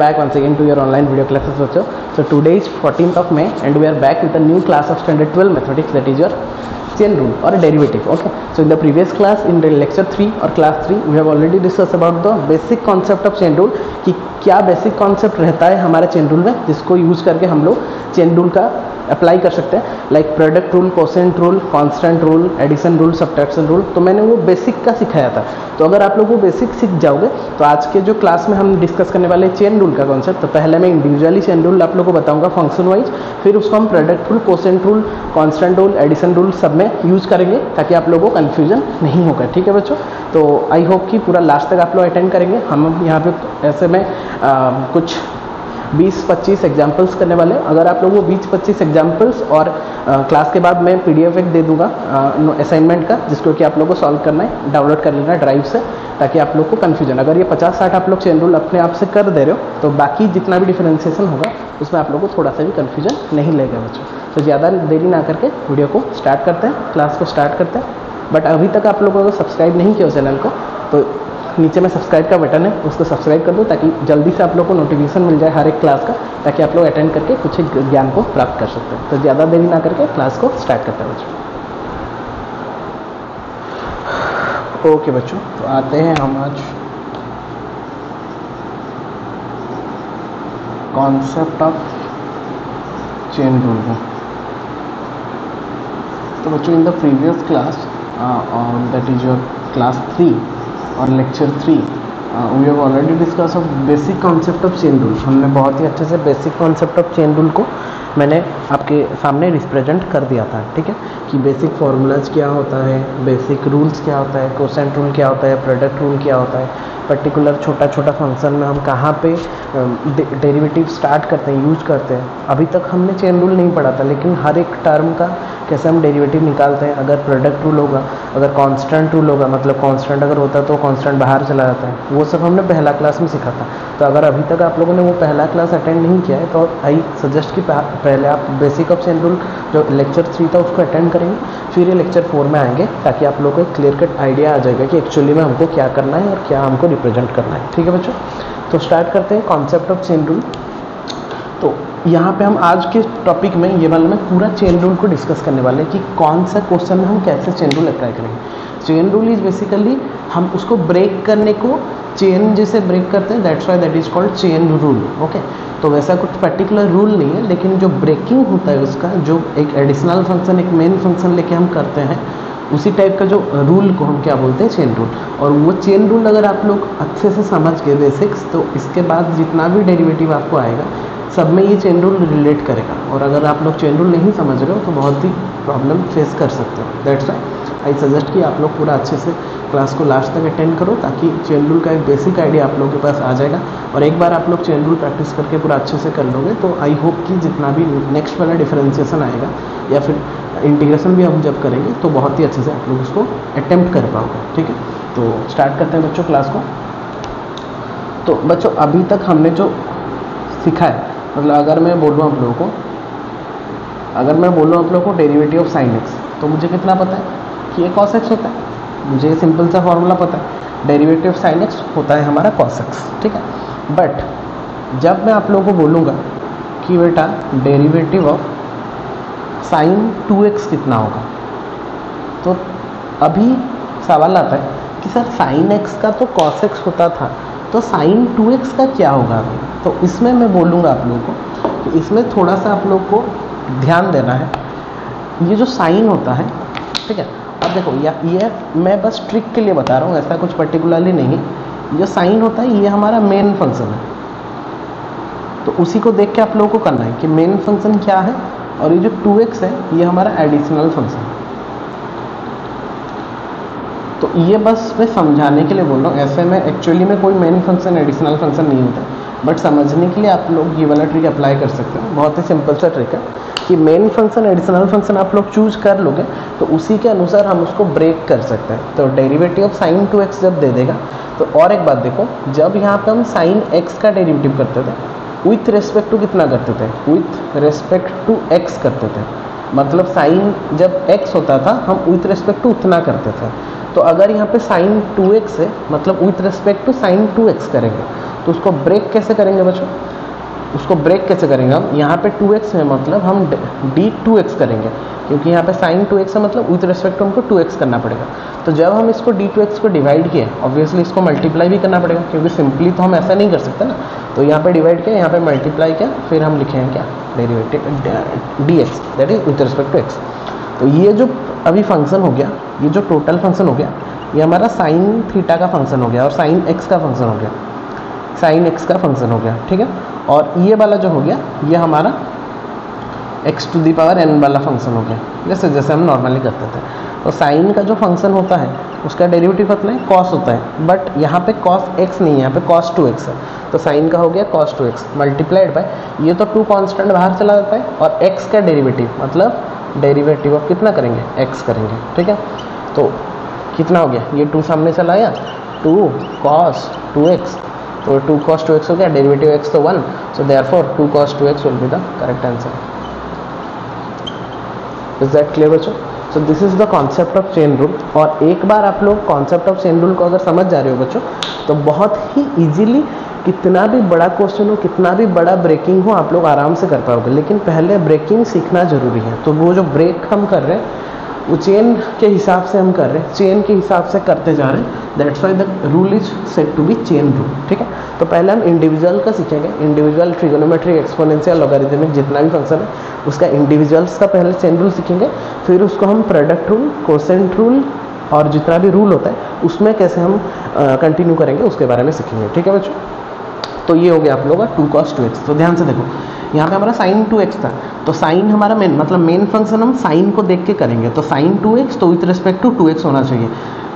back once again to your online video classes बच्चों. So today is 14th of May and we are back with a new class of standard 12 mathematics, that is your chain rule or derivative. Okay, so in the previous class, in the lecture 3 or class 3, we have already discussed about the basic concept of chain rule कि क्या basic concept रहता है हमारे chain rule में, जिसको use करके हम लोग चेन रूल का अप्लाई कर सकते हैं, like product rule, quotient rule, constant rule, addition rule, subtraction rule. तो मैंने वो बेसिक का सिखाया था. तो अगर आप लोग वो बेसिक सीख जाओगे तो आज के जो क्लास में हम डिस्कस करने वाले चेन रूल का कॉन्सेप्ट, तो पहले मैं इंडिविजुअली चेन रूल आप लोगों को बताऊंगा फंक्शन वाइज, फिर उसको हम product rule, quotient rule, constant rule, addition rule सब में यूज़ करेंगे ताकि आप लोगों को कन्फ्यूजन नहीं होगा. ठीक है बच्चों, तो आई होप कि पूरा लास्ट तक आप लोग अटेंड करेंगे. हम यहाँ पे ऐसे में कुछ 20-25 एग्जाम्पल्स करने वाले हैं. अगर आप लोग वो 20-25 एग्जाम्पल्स और क्लास के बाद मैं PDF एक दे दूंगा असाइनमेंट का, जिसको कि आप लोग को सॉल्व करना है, डाउनलोड कर लेना ड्राइव से, ताकि आप लोग को कन्फ्यूजन, अगर ये 50-60 आप लोग चेन रूल अपने आप से कर दे रहे हो तो बाकी जितना भी डिफरेंशिएशन होगा उसमें आप लोग को थोड़ा सा भी कन्फ्यूजन नहीं लगेगा बच्चों. तो ज़्यादा देरी ना करके वीडियो को स्टार्ट करते हैं, क्लास को स्टार्ट करते हैं. बट अभी तक आप लोगों को सब्सक्राइब नहीं किया चैनल को तो नीचे में सब्सक्राइब का बटन है, उसको सब्सक्राइब कर दो ताकि जल्दी से आप लोग को नोटिफिकेशन मिल जाए हर एक क्लास का, ताकि आप लोग अटेंड करके कुछ ज्ञान को प्राप्त कर सकते हैं. तो ज़्यादा देरी ना करके क्लास को स्टार्ट करते हैं बच्चों. ओके बच्चों, तो आते हैं हम आज कॉन्सेप्ट ऑफ चेन रूल में. तो बच्चों in the previous class that is your class 3 और lecture 3 we have already discuss of basic concept of chain rule. हमने बहुत ही अच्छे से basic concept of chain rule को मैंने आपके सामने रिप्रेजेंट कर दिया था. ठीक है, कि बेसिक फार्मूलाज क्या होता है, बेसिक रूल्स क्या होता है, कोसेंट रूल क्या होता है, प्रोडक्ट रूल क्या होता है, पर्टिकुलर छोटा छोटा फंक्शन में हम कहाँ पे डेरिवेटिव स्टार्ट करते हैं, यूज करते हैं. अभी तक हमने चेन रूल नहीं पढ़ा था, लेकिन हर एक टर्म का कैसे हम डेरिवेटिव निकालते हैं. अगर प्रोडक्ट रूल होगा, अगर कांस्टेंट रूल होगा, मतलब कांस्टेंट अगर होता है तो कांस्टेंट बाहर चला जाता है, वो सब हमने पहला क्लास में सीखा था. तो अगर अभी तक आप लोगों ने वो पहला क्लास अटेंड नहीं किया है तो आई सजेस्ट कि पहले आप बेसिक ऑफ चेन रूल जो लेक्चर 3 था उसको अटेंड करेंगे, फिर ये लेक्चर 4 में आएंगे, ताकि आप लोगों को एक क्लियर कट आइडिया आ जाएगा कि एक्चुअली में हमको क्या करना है और क्या हमको रिप्रेजेंट करना है. ठीक है बच्चों, तो स्टार्ट करते हैं कॉन्सेप्ट ऑफ चेन रूल. तो यहाँ पे हम आज के टॉपिक में ये वाला में पूरा चेन रूल को डिस्कस करने वाले हैं कि कौन सा क्वेश्चन में हम कैसे चेन रूल अप्लाई करेंगे. चेन रूल इज बेसिकली हम उसको ब्रेक करने को चेन जैसे ब्रेक करते हैं, that's why that is called chain rule. Okay, तो वैसा कुछ पर्टिकुलर रूल नहीं है, लेकिन जो ब्रेकिंग होता है उसका, जो एक एडिशनल फंक्शन एक मेन फंक्शन लेके हम करते हैं, उसी टाइप का जो रूल को हम क्या बोलते हैं, चेन रूल. और वो चेन रूल अगर आप लोग अच्छे से समझ गए बेसिक्स, तो इसके बाद जितना भी डेरिवेटिव आपको आएगा सब में ये चेन रूल रिलेट करेगा. और अगर आप लोग चेन रूल नहीं समझ रहे हो तो बहुत ही प्रॉब्लम फेस कर सकते हो. दैट्स व्हाई आई सजेस्ट कि आप लोग पूरा अच्छे से क्लास को लास्ट तक अटेंड करो, ताकि चेन रूल का एक बेसिक आइडिया आप लोगों के पास आ जाएगा. और एक बार आप लोग चेन रूल प्रैक्टिस करके पूरा अच्छे से कर लोगे तो आई होप कि जितना भी नेक्स्ट वाला डिफरेंशिएशन आएगा या फिर इंटीग्रेशन भी हम जब करेंगे तो बहुत ही अच्छे से आप लोग उसको अटेम्प्ट कर पाओगे. ठीक है, तो स्टार्ट करते हैं बच्चों क्लास को. तो बच्चों अभी तक हमने जो सीखा है, मतलब अगर मैं बोलूँ आप लोगों को डेरिवेटिव ऑफ साइन एक्स, तो मुझे कितना पता है कि ये कॉस एक्स होता है. मुझे ये सिंपल सा फॉर्मूला पता है, डेरिवेटिव ऑफ साइन एक्स होता है हमारा कॉस एक्स. ठीक है, बट जब मैं आप लोगों को बोलूँगा कि बेटा डेरिवेटिव ऑफ साइन 2x कितना होगा, तो अभी सवाल आता है कि सर साइन एक्स का तो कॉस एक्स होता था, तो साइन 2x का क्या होगा. तो इसमें मैं बोलूँगा आप लोगों को कि इसमें थोड़ा सा आप लोग को ध्यान देना है. ये जो साइन होता है, ठीक है, अब देखो ये मैं बस ट्रिक के लिए बता रहा हूँ, ऐसा कुछ पर्टिकुलरली नहीं है. जो साइन होता है ये हमारा मेन फंक्शन है, तो उसी को देख के आप लोगों को करना है कि मेन फंक्शन क्या है, और ये जो 2x है ये हमारा एडिशनल फंक्शन है. तो ये बस मैं समझाने के लिए बोल रहा हूँ, ऐसे में एक्चुअली में कोई मेन फंक्शन एडिशनल फंक्शन नहीं होता, बट समझने के लिए आप लोग ये वाला ट्रिक अप्लाई कर सकते हो. बहुत ही सिंपल सा ट्रिक है कि मेन फंक्शन एडिशनल फंक्शन आप लोग चूज कर लोगे तो उसी के अनुसार हम उसको ब्रेक कर सकते हैं. तो डेरिवेटिव ऑफ साइन 2x जब दे देगा, तो और एक बात देखो, जब यहाँ पे हम साइन x का डेरिवेटिव करते थे विथ रेस्पेक्ट टू कितना करते थे, विथ रेस्पेक्ट टू x करते थे. मतलब साइन जब x होता था हम विथ रेस्पेक्ट टू उतना करते थे. तो अगर यहाँ पे साइन 2x है, मतलब with respect to sign 2x करेंगे, तो उसको ब्रेक कैसे करेंगे बच्चों, उसको ब्रेक कैसे करेंगे हम, यहाँ पे 2x है मतलब हम d2x करेंगे, क्योंकि यहाँ पे sin 2x है मतलब विथ रिस्पेक्ट टू हमको 2x करना पड़ेगा। तो जब हम इसको d2x को डिवाइड किए, ऑब्वियसली इसको मल्टीप्लाई भी करना पड़ेगा, क्योंकि सिंपली तो हम ऐसा नहीं कर सकते ना। तो यहाँ पे डिवाइड किया, यहाँ पे मल्टीप्लाई किया, फिर हम लिखे हैं क्या, derivative dx, that is with respect to x। तो ये जो अभी फंक्शन हो गया, ये जो टोटल फंक्शन हो गया, ये हमारा साइन थीटा का फंक्शन हो गया और साइन x का फंक्शन हो गया, साइन x का फंक्शन हो गया, ठीक है। और ये वाला जो हो गया, ये हमारा x⁴n वाला फंक्शन हो गया, जैसे जैसे हम नॉर्मली करते थे। तो साइन का जो फंक्शन होता है उसका डेरिवेटिव कितना है, कॉस होता है, बट यहाँ पे कॉस x नहीं है, यहाँ पे cos 2x है। तो साइन का हो गया cos 2x मल्टीप्लाइड बाय, ये तो 2 कांस्टेंट बाहर चला जाता है, और x का डेरिवेटिव मतलब डेरिवेटिव ऑफ कितना करेंगे, x करेंगे, ठीक है। तो कितना हो गया, ये 2 सामने चला आया, 2 cos 2x, तो 2 cos 2x हो गया, डेरिवेटिव x तो 1, so therefore 2 cos 2x will be the correct answer. Is that clear बच्चों? So this is the concept of chain rule. और एक बार आप लोग कॉन्सेप्ट ऑफ चेन रूल को अगर समझ जा रहे हो बच्चों, तो बहुत ही इजीली कितना भी बड़ा क्वेश्चन हो, कितना भी बड़ा ब्रेकिंग हो, आप लोग आराम से कर पाओगे। लेकिन पहले ब्रेकिंग सीखना जरूरी है। तो वो जो ब्रेक हम कर रहे हैं वो चेन के हिसाब से हम कर रहे हैं, चेन के हिसाब से करते जा रहे हैं, that's why the rule is said to be chain rule, ठीक है। तो पहले हम इंडिविजुअल का सीखेंगे, इंडिविजुअल ट्रिगोनोमेट्रिक एक्सपोनेंशियल लॉगरिथमिक जितना भी फंक्शन है उसका इंडिविजुअल्स का पहले चेन रूल सीखेंगे, फिर उसको हम प्रोडक्ट रूल, कोसेंट रूल और जितना भी रूल होता है उसमें कैसे हम कंटिन्यू करेंगे उसके बारे में सीखेंगे, ठीक है बच्चों। तो ये हो गया आप लोगों का 2 cos 2x। तो ध्यान से देखो, यहाँ पे हमारा sin 2x था, तो sin हमारा मेन मतलब मेन फंक्शन हम sin को देख के करेंगे, तो sin 2x तो विथ रिस्पेक्ट टू 2x होना चाहिए।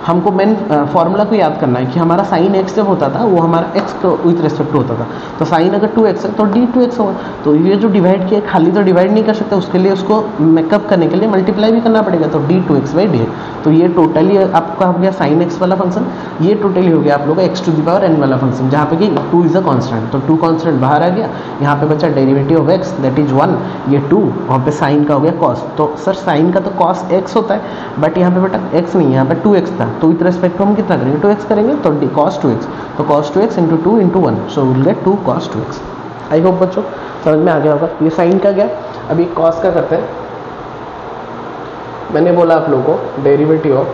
हमको मेन फॉर्मूला को याद करना है कि हमारा sin x जब होता था वो हमारा x को विथ रिस्पेक्ट टू होता था, तो sin अगर 2x है तो d2x होगा। तो ये जो डिवाइड किया खाली तो डिवाइड नहीं कर सकते, उसके लिए उसको मेकअप करने के लिए मल्टीप्लाई भी करना पड़ेगा, तो d2x/dx। तो ये टोटली आपका हो गया sin x वाला फंक्शन, ये टोटली हो गया आप लोग का x⁴n वाला फंक्शन, जहाँ पे कि 2 इज अ कांस्टेंट, तो 2 कांस्टेंट बाहर आ गया, यहाँ पे बचा derivative of x that is 1, ये 2, वहाँ पे sin का हो गया cos। तो सर sin का तो cos x होता है, बट यहाँ पे बेटा x नहीं है, यहाँ पे 2x था, तो विथ रिस्पेक्ट टू हम कितना करेंगे, 2x करेंगे, तो cos 2x, तो cos 2x into 2 into 1, so will gate 2 cos 2x। I hope बच्चों समझ में आ गया होगा। ये साइन का गया, अभी cos का करते हैं। मैंने बोला आप लोगों को डेरिवेटिव ऑफ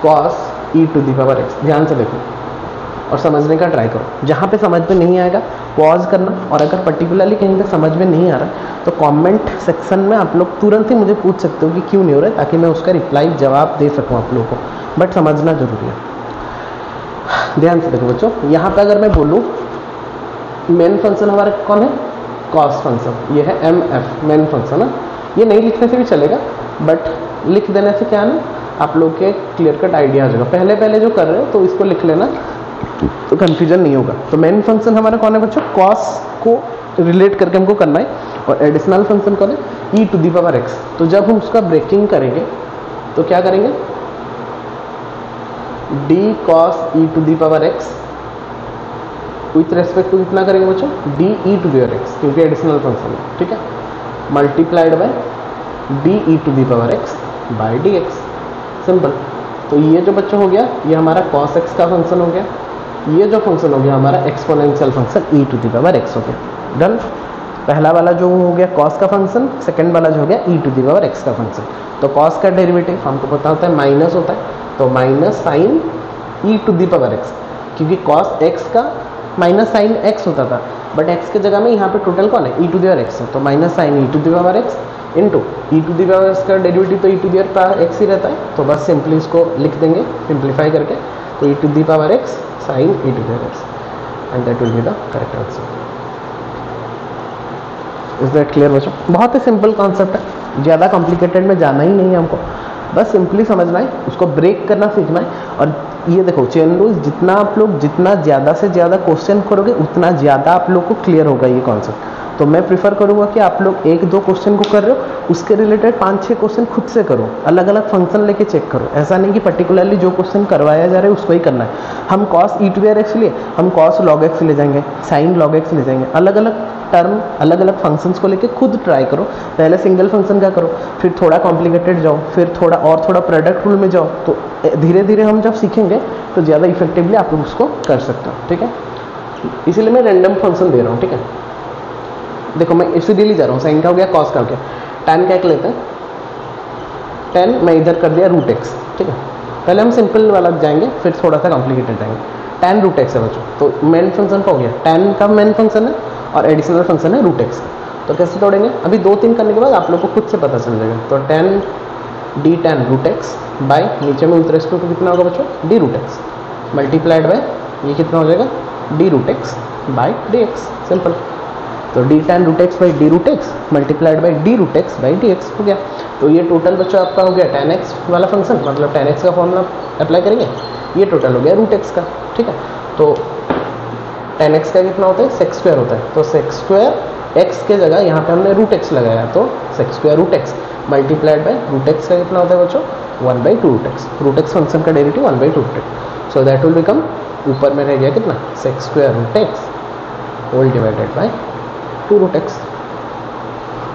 cos e⁴x, ध्यान से देखो और समझने का ट्राई करो। जहाँ पे समझ में नहीं आएगा पॉज करना, और अगर पर्टिकुलरली कहीं पे समझ में नहीं आ रहा तो कमेंट सेक्शन में आप लोग तुरंत ही मुझे पूछ सकते हो कि क्यों नहीं हो रहा है, ताकि मैं उसका रिप्लाई जवाब दे सकूँ आप लोगों को, बट समझना जरूरी है। ध्यान से देखो बच्चों, यहाँ पे अगर मैं बोलूँ मेन फंक्शन हमारा कौन है, cos फंक्शन, ये है mf मेन फंक्शन है। ये नहीं लिखने से भी चलेगा, बट लिख देने से क्या है ना, आप लोग के क्लियर कट आइडिया आ जाएगा। पहले पहले जो कर रहे हो तो इसको लिख लेना, तो कंफ्यूजन नहीं होगा। तो मेन फंक्शन हमारा कौन है बच्चों, cos को रिलेट करके हमको करना है, और एडिशनल फंक्शन कौन है, e⁴x। तो जब हम उसका ब्रेकिंग करेंगे तो क्या करेंगे, d cos e⁴x with respect to कितना करेंगे बच्चों, d⁴x, क्योंकि एडिशनल फंक्शन है, ठीक है, multiplied by d⁴x by dx, simple. तो ये जो बच्चों हो गया, ये हमारा cos x का फंक्शन हो गया, ये जो फंक्शन हो गया हमारा एक्सपोनेंशियल फंक्शन e⁴x हो गया। डन। पहला वाला जो हो गया cos का फंक्शन, सेकंड वाला जो हो गया e⁴x का फंक्शन। तो cos का डेरिवेटिव हमको पता होता है माइनस होता है, तो माइनस साइन e⁴x, क्योंकि cos x का माइनस साइन x होता था, बट x की जगह में यहाँ पे टोटल कौन है, e⁴x है, तो minus sign e⁴x into e⁴x का डेरिवेटिव तो e⁴x ही रहता है, तो बस सिंपली इसको लिख देंगे सिंप्लीफाई करके, तो e⁴x sine e⁴x, and that will be the correct answer. Is that clear बच्चों? बहुत ही सिंपल कॉन्सेप्ट है, ज़्यादा कॉम्प्लिकेटेड में जाना ही नहीं है हमको, बस सिंपली समझना है, उसको ब्रेक करना सीखना है। और ये देखो चेन रूल, जितना आप लोग जितना ज़्यादा से ज़्यादा क्वेश्चन करोगे उतना ज़्यादा आप लोग को क्लियर होगा ये कॉन्सेप्ट। तो मैं प्रीफर करूँगा कि आप लोग 1-2 क्वेश्चन को कर रहे हो, उसके रिलेटेड 5-6 क्वेश्चन खुद से करो, अलग अलग फंक्शन लेके चेक करो। ऐसा नहीं कि पर्टिकुलरली जो क्वेश्चन करवाया जा रहा है उसको ही करना है। हम cos e to x लिए हम cos log x ले जाएंगे, sin log x ले जाएंगे, अलग अलग टर्म अलग अलग फंक्शंस को लेके खुद ट्राई करो। पहले सिंगल फंक्शन का करो, फिर थोड़ा कॉम्प्लिकेटेड जाओ, फिर थोड़ा प्रोडक्ट रूल में जाओ, तो धीरे धीरे हम जब सीखेंगे तो ज़्यादा इफेक्टिवली आप लोग उसको कर सकते हो, ठीक है। इसीलिए मैं रैंडम फंक्शन दे रहा हूँ, ठीक है। देखो मैं इसी डेली जा रहा हूँ, साइन का हो गया, कॉस का हो गया, tan का एक लेते हैं, tan मैं इधर कर दिया रूट एक्स, ठीक है। पहले हम सिंपल वाला जाएंगे, फिर थोड़ा सा कॉम्प्लिकेटेड जाएंगे। tan रूट एक्स है बच्चों, तो मेन फंक्शन का हो गया, tan का मेन फंक्शन है और एडिशनल फंक्शन है रूट एक्स। तो कैसे तोड़ेंगे, अभी 2-3 करने के बाद आप लोग को खुद से पता चल जाएगा। तो tan d tan root x by नीचे में विथ रेस्पेक्ट टू कितना होगा बच्चों, d root x multiplied by ये कितना हो जाएगा, d root x by d x, simple. तो d tan root x by d root x multiplied by d root x by D x हो गया। तो ये टोटल बच्चों आपका हो गया tan x वाला फंक्शन, मतलब tan x का फॉर्मूला अप्लाई करेंगे, ये टोटल हो गया रूट एक्स का, ठीक है। तो tan x का कितना होता है, सेक्स स्क्वायर होता है। तो सेक्स स्क्वायर x के जगह यहाँ पे हमने रूट एक्स लगाया, तो sec square root x multiplied by root x का कितना होता है बच्चों, 1/2 root X. Root X function का derivative 1/2 root X, so that will become, ऊपर में रह गया कितना, sec square root X whole divided by 2 root x.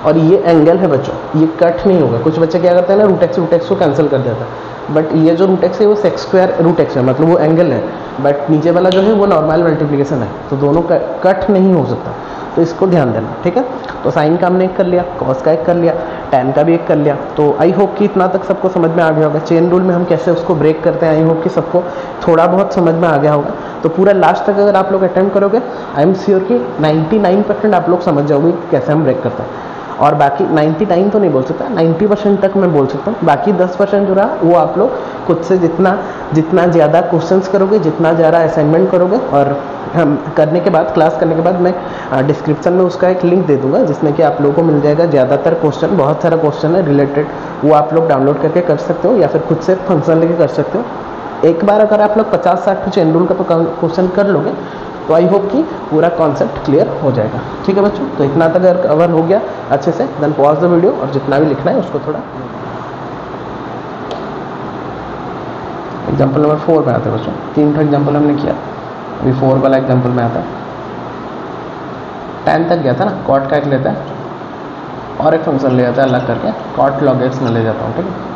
और ये एंगल है बच्चों, ये कट नहीं होगा। कुछ बच्चे क्या करते हैं ना, रूट एक्स को कैंसिल कर देता है, बट ये जो रूट एक्स है वो सेक्स स्क्वायर रूट एक्स है, मतलब वो एंगल है, बट नीचे वाला जो है वो नॉर्मल मल्टीप्लिकेशन है, तो दोनों का कट नहीं हो सकता, तो इसको ध्यान देना, ठीक है। तो साइन का हमने एक कर लिया, कॉस का एक कर लिया, tan का भी एक कर लिया। तो आई होप कि इतना तक सबको समझ में आ गया होगा, चेन रूल में हम कैसे उसको ब्रेक करते हैं, आई होप कि सबको थोड़ा बहुत समझ में आ गया होगा। तो पूरा लास्ट तक अगर आप लोग अटेम्प्ट करोगे, आई एम श्योर कि 99% आप लोग समझ जाओगे कैसे हम ब्रेक करते हैं। और बाकी 99 तो नहीं बोल सकता, 90% तक मैं बोल सकता हूँ। बाकी 10% जो रहा वो आप लोग खुद से जितना ज़्यादा क्वेश्चंस करोगे, जितना ज़्यादा असाइनमेंट करोगे, और हम करने के बाद, क्लास करने के बाद मैं डिस्क्रिप्शन में उसका एक लिंक दे दूंगा, जिसमें कि आप लोगों को मिल जाएगा ज़्यादातर क्वेश्चन, बहुत सारा क्वेश्चन है रिलेटेड, वो आप लोग डाउनलोड करके कर सकते हो, या फिर खुद से फंक्शन लेके कर सकते हो। एक बार अगर आप लोग 50-60 चेन रूल का तो क्वेश्चन कर लोगे, तो आई होप कि पूरा कॉन्सेप्ट क्लियर हो जाएगा, ठीक है बच्चों। तो इतना तक अगर कवर हो गया अच्छे से, देन पॉज द वीडियो, और जितना भी लिखना है उसको थोड़ा। एग्जाम्पल नंबर 4 में आते हैं बच्चों, 3 एग्जाम्पल हमने किया, अभी 4 वाला एग्जाम्पल में आता है। 10 तक गया था ना, कॉट का एक लेता है और एक फंक्शन ले जाता है अलग करके, कॉट लॉग एक्स में ले जाता हूँ, ठीक है।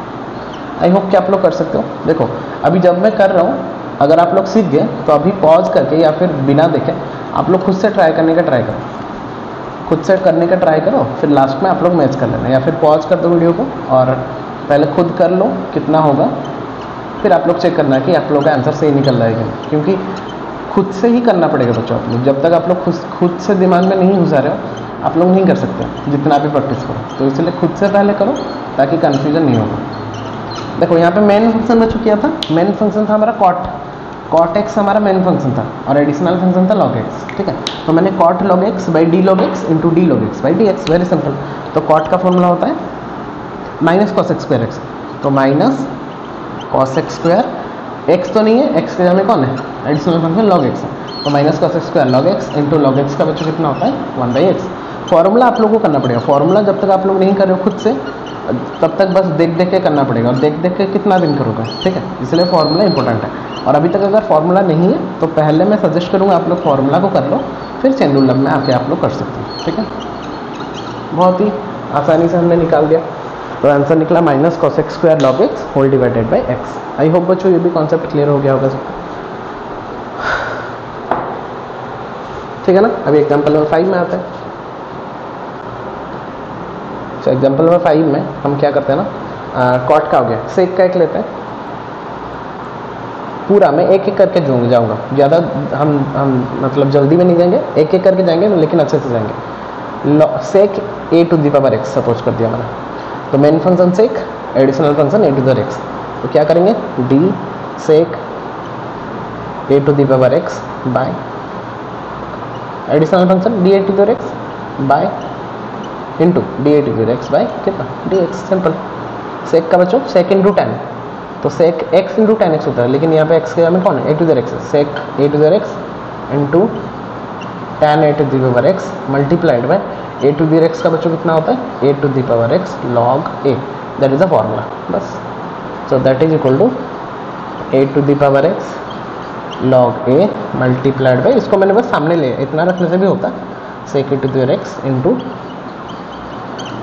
आई होप कि आप लोग कर सकते हो। देखो अभी जब मैं कर रहा हूँ, अगर आप लोग सीख गए तो अभी पॉज करके या फिर बिना देखे आप लोग खुद से ट्राई करने का ट्राई करो, खुद से करने का ट्राई करो, फिर लास्ट में आप लोग मैच कर लेना, या फिर पॉज कर दो वीडियो को और पहले खुद कर लो कितना होगा, फिर आप लोग चेक करना कि आप लोग का आंसर सही निकल रहा है कि नहीं, क्योंकि खुद से ही करना पड़ेगा बच्चों। आप लोग जब तक आप लोग खुद से दिमाग में नहीं घुसा रहे हो, आप लोग नहीं कर सकते जितना भी प्रैक्टिस करो। तो इसलिए खुद से पहले करो ताकि कन्फ्यूजन नहीं होगा। देखो यहाँ पे मेन फंक्शन बच्चों क्या था, मेन फंक्शन था हमारा कॉट एक्स हमारा मेन फंक्शन था, और एडिशनल फंक्शन था लॉग एक्स, ठीक है। तो मैंने cot log X by D log X into D log X by D X, very simple. तो कॉट का फॉर्मूला होता है minus cos x square X, तो minus cos x square, X तो नहीं है, एक्स के जगह में कौन है, एडिशनल फंक्शन लॉग एक्स है, तो minus cos x square log X into log x का बच्चों कितना होता है 1/x। फॉर्मूला आप लोगों को करना पड़ेगा, फॉर्मूला जब तक आप लोग नहीं कर रहे हो खुद से, तब तक बस देख के करना पड़ेगा, और देख के कितना दिन करोगे, ठीक है। इसलिए फॉर्मूला इंपॉर्टेंट है। और अभी तक अगर फॉर्मूला नहीं है तो पहले मैं सजेस्ट करूँगा आप लोग फॉर्मूला को कर लो, फिर चेन रूल में आके आप लोग कर सकते हैं, ठीक है। बहुत ही आसानी से हमने निकाल दिया। तो आंसर निकला minus cos x square log x whole divided by x. I hope बच्चों ये भी कॉन्सेप्ट क्लियर हो गया होगा सबको, ठीक है ना। अभी एग्जाम्पल नंबर 5 में आता है। तो एग्जाम्पल नंबर 5 में हम क्या करते हैं ना, कॉट का हो गया, सेक का एक लेते हैं। पूरा मैं एक एक करके जाऊँगा, ज़्यादा हम मतलब जल्दी में नहीं जाएंगे, एक एक करके जाएंगे लेकिन अच्छे से जाएंगे। Sec A to the power X suppose कर दिया मैंने, तो main function sec, additional function A to the X, तो क्या करेंगे D sec A to the power X by additional function D A to the X by into D A to the X by कितना D x, simple. Sec का बच्चों sec into tan, तो sec x into tan x होता है, लेकिन यहाँ पे x के जगह में कौन है ए to the X, sec A to the X into tan a to the power x multiplied by a to the x का बच्चों कितना होता है a to the power x log a, that is a formula बस. So that is equal to a to the power x log a multiplied by, इसको मैंने बस सामने लिया, इतना रखने से भी होता है sec a to the power x into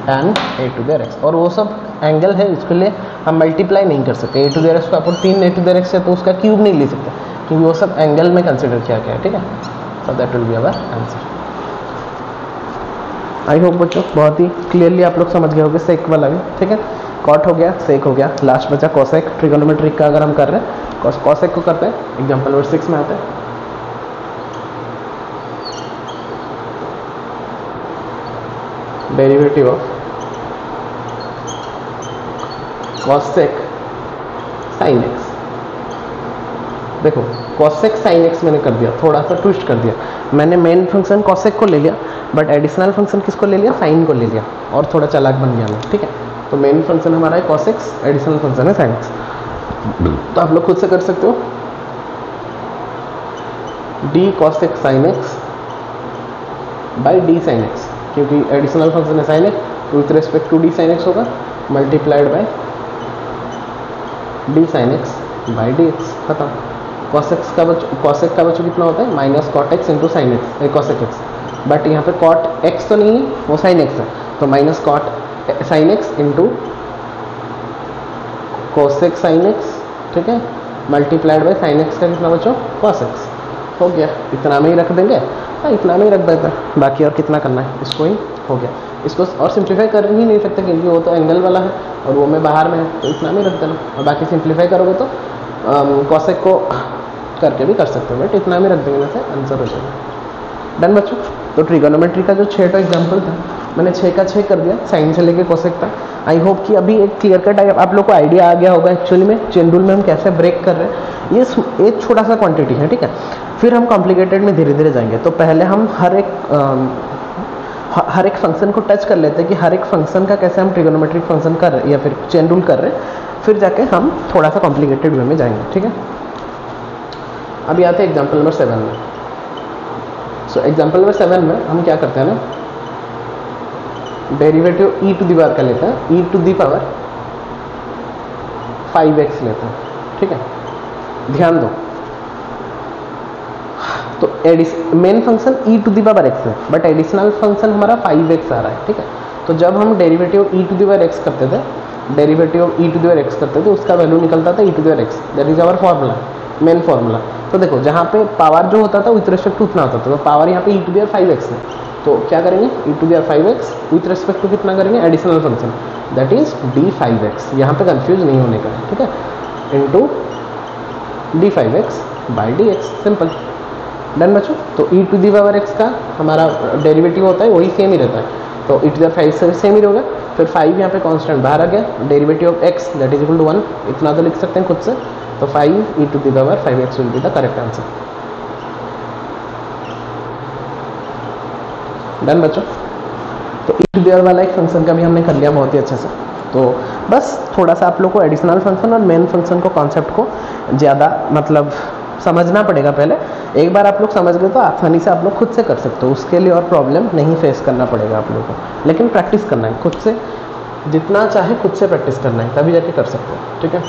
tan a to the x. और वो सब एंगल है, इसके लिए हम मल्टीप्लाई नहीं कर सकते. a टू दी x को अपन 3 a टू दी x है तो उसका क्यूब नहीं ले सकते क्योंकि वो सब एंगल में कंसिडर किया गया है. ठीक है, so that will be our answer. I hope बच्चों बहुत ही क्लियरली आप लोग समझ गए होंगे सेक वाला भी. ठीक है, कॉट हो गया, सेक हो गया, लास्ट बचा कोसेक. ट्रिगोनोमेट्रिक का अगर हम कर रहे हैं कोसेक को करते हैं. एग्जांपल नंबर 6 में आते हैं. Derivative of cosec sine x. देखो कोसेक साइन एक्स मैंने कर दिया, थोड़ा सा ट्विस्ट कर दिया. मैंने मेन फंक्शन कोसेक को ले लिया बट एडिशनल फंक्शन किसको ले लिया, साइन को ले लिया, और थोड़ा चालाक बन गया मैं. ठीक है, तो मेन फंक्शन हमारा है कोसेक्स, एडिशनल फंक्शन है साइन एक्स. तो आप लोग खुद से कर सकते हो d cosec sine x by d sine x, क्योंकि एडिशनल फंक्शन है sine x, with respect to d sine x होगा multiplied by d sine x by D x. खत्म. कोसेक का बच्चों कितना होता है minus cot x into sine x, cosec x. But यहाँ पे कॉट एक्स तो नहीं है, वो साइन एक्स है, तो minus cot sine x into cosec sine x. ठीक है, मल्टीप्लाइड बाय साइन एक्स का कितना बच्चों कॉस एक्स. हो गया, इतना में ही रख देंगे. हाँ, इतना में ही रख देते हैं, बाकी और कितना करना है, इसको ही हो गया. इसको और सिंप्लीफाई कर ही नहीं सकते क्योंकि वो तो एंगल वाला है और वो में बाहर में है, तो इतना में ही रख देना. और बाकी सिंप्लीफाई करोगे तो कोसेक को करके भी कर सकते हो, बट इतना में रख देंगे से आंसर हो जाएगा. डन बच्चों. तो ट्रिगोनोमेट्री का जो 6 एग्जाम्पल था मैंने 6 का 6 कर दिया, साइन से लेके कोसेक तक. आई होप कि अभी एक क्लियर कट आप लोग को आइडिया आ गया होगा एक्चुअली में चेन रूल में हम कैसे ब्रेक कर रहे हैं. ये एक छोटा सा क्वांटिटी है. ठीक है, फिर हम कॉम्प्लिकेटेड में धीरे धीरे जाएंगे. तो पहले हम हर एक फंक्शन को टच कर लेते हैं कि हर एक फंक्शन का कैसे हम ट्रिगोनोमेट्रिक फंक्शन कर रहे हैं या फिर चेन रूल कर रहे हैं, फिर जाके हम थोड़ा सा कॉम्प्लिकेटेड वे में जाएंगे. ठीक है, अभी आते हैं एग्जाम्पल नंबर 7 में. सो एग्जाम्पल नंबर 7 में हम क्या करते हैं ना, derivative e to the power का लेते हैं, e to the power 5x लेते हैं. ठीक है, ध्यान दो. तो main function e to the power x है बट एडिशनल फंक्शन हमारा 5x आ रहा है. ठीक है, तो जब हम derivative e to the power x करते थे, derivative of e to the power x करते थे, उसका वैल्यू निकलता था e to the power x. That is our formula, main formula. तो देखो जहाँ पे पावर जो होता था विथ रेस्पेक्ट टू उतना होता था, तो पावर यहाँ पे e to the power 5x है, तो क्या करेंगे e to the power 5x with respect to कितना करेंगे additional function, that is d5x. यहाँ पे कंफ्यूज नहीं होने का है. ठीक है, into d5x by dx. Simple. Done बच्चों. तो e to the power x का हमारा डेरिवेटिव होता है वही सेम ही रहता है, तो ई टू दी पावर 5 से सेम ही होगा. फिर 5 यहाँ पे कांस्टेंट बाहर आ गया, derivative of x that is equal to 1, इतना तो लिख सकते हैं खुद से. तो 5 e to the power 5x will be the correct answer. Done बच्चों. तो ई टू दी पावर वाला एक फंक्शन का भी हमने कर लिया बहुत ही अच्छे से. तो बस थोड़ा सा आप लोग को एडिशनल फंक्शन और मेन फंक्शन को कॉन्सेप्ट को ज़्यादा मतलब समझना पड़ेगा पहले. एक बार आप लोग समझ गए तो आसानी से आप लोग खुद से कर सकते हो, उसके लिए और प्रॉब्लम नहीं फेस करना पड़ेगा आप लोगों को. लेकिन प्रैक्टिस करना है खुद से, जितना चाहे खुद से प्रैक्टिस करना है, तभी जाके कर सकते हो. ठीक है,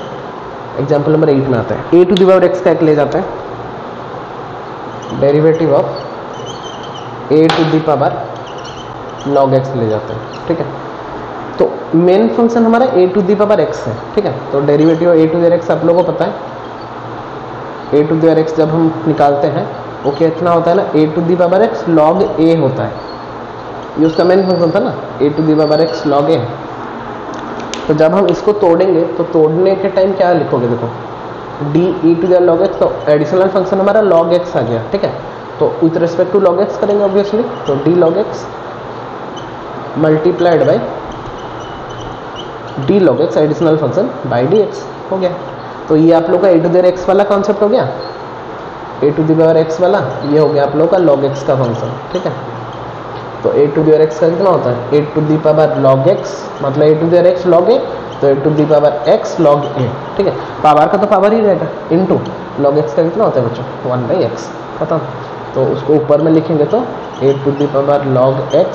एग्जाम्पल नंबर 8 में आते हैं. A to the power x का एक ले जाते हैं, derivative of a to the power log x ले जाते हैं. ठीक है, तो मेन फंक्शन हमारा a to the power x है. ठीक है, तो derivative a to the power x आप लोगों को पता है, ए टू दी पावर x जब हम निकालते हैं वो कितना होता है ना, a to the power x log a होता है. ये उसका मेन फंक्शन था ना, a to the power x log a. तो जब हम इसको तोड़ेंगे तो तोड़ने के टाइम क्या लिखोगे, देखो d e to the log x, तो एडिशनल फंक्शन हमारा log x आ गया. ठीक है, तो with respect to log x करेंगे ऑब्वियसली, तो d log x multiplied by d log x additional function by D x हो गया. तो ये आप लोग का ए टू द एक्स वाला कॉन्सेप्ट हो गया, a to the power x वाला. ये हो गया आप लोग का log x का फंक्शन. ठीक है, तो a to the power x का कितना होता है, ए to the power log x, मतलब a to the power x log a, तो a to the power x log a. ठीक है, पावर का तो पावर ही रहेगा, इनटू log x का कितना होता है बच्चों 1/x. खत्म. तो उसको ऊपर में लिखेंगे तो a to the power log x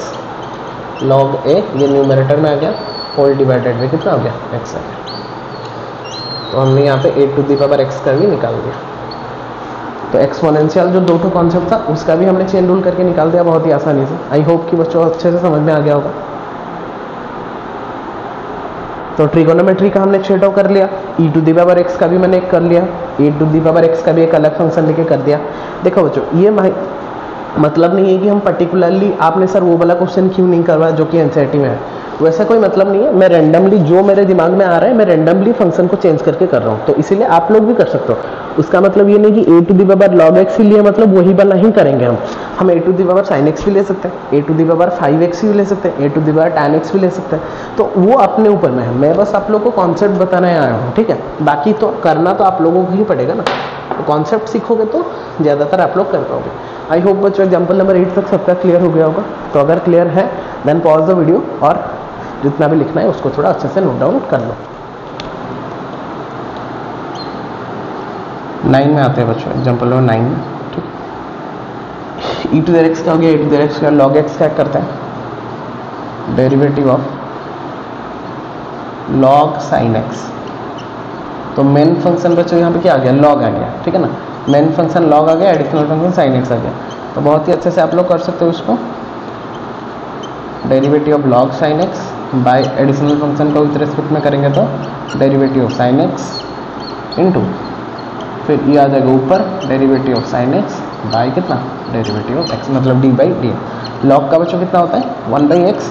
log a, ये न्यूमरेटर में आ गया, होल डिवाइडेड में कितना हो गया x आ गया। तो हमने यहाँ पे a to the power x का भी निकाल दिया। तो एक्सपोनेंशियल जो दो ठो कॉन्सेप्ट था उसका भी हमने चेन रूल करके निकाल दिया बहुत ही आसानी से। आई होप कि बच्चों अच्छे से समझ में आ गया होगा। तो ट्रिगोनोमेट्री का हमने छेड़ो कर लिया, e to the power x का भी मैंने एक कर लिया, a to the power x का भी एक अलग फंक्शन लेके कर दिया। देखो बच्चों ये मतलब नहीं है कि हम पर्टिकुलरली आपने सर वो वाला क्वेश्चन क्यों नहीं करवाया जो कि एनसीईआरटी में है, वैसा कोई मतलब नहीं है। मैं रैंडमली जो मेरे दिमाग में आ रहा है मैं रैंडमली फंक्शन को चेंज करके कर रहा हूँ, तो इसीलिए आप लोग भी कर सकते हो। उसका मतलब ये नहीं कि a to the power log x ही लिया मतलब वही वाला ही करेंगे हम a to the power sin x भी ले सकते हैं, a to the power 5x भी ले सकते हैं, a to the power tan x भी ले सकते हैं। तो वो अपने ऊपर में है, मैं बस आप लोग को कॉन्सेप्ट बताने आया हूँ, ठीक है। बाकी तो करना तो आप लोगों को ही पड़ेगा ना, तो कॉन्सेप्ट सीखोगे तो ज़्यादातर आप लोग कर पाओगे। आई होप बच्चों एग्जाम्पल नंबर 8 तक सबका क्लियर हो गया होगा। तो अगर क्लियर है देन पॉज द वीडियो और जितना भी लिखना है उसको थोड़ा अच्छे से नोट डाउन कर लो। 9 में आते हैं बच्चों, एग्जाम्पल नंबर 9 में, ठीक। e टू द x का हो गया, e टू द x का log x क्या करता है, derivative of log sin x। तो मेन फंक्शन बच्चों यहाँ पे क्या आ गया, log आ गया, ठीक है ना। मेन फंक्शन log आ गया, एडिशनल फंक्शन sin x आ गया। तो बहुत ही अच्छे से आप लोग कर सकते हो इसको, derivative of log sin x by additional function का विद रिस्पेक्ट में करेंगे तो derivative of sin x into फिर ये आ जाएगा ऊपर derivative of sin x by कितना, डेरिवेटिव ऑफ x, मतलब d बाई डी। log का बच्चों कितना होता है 1/x,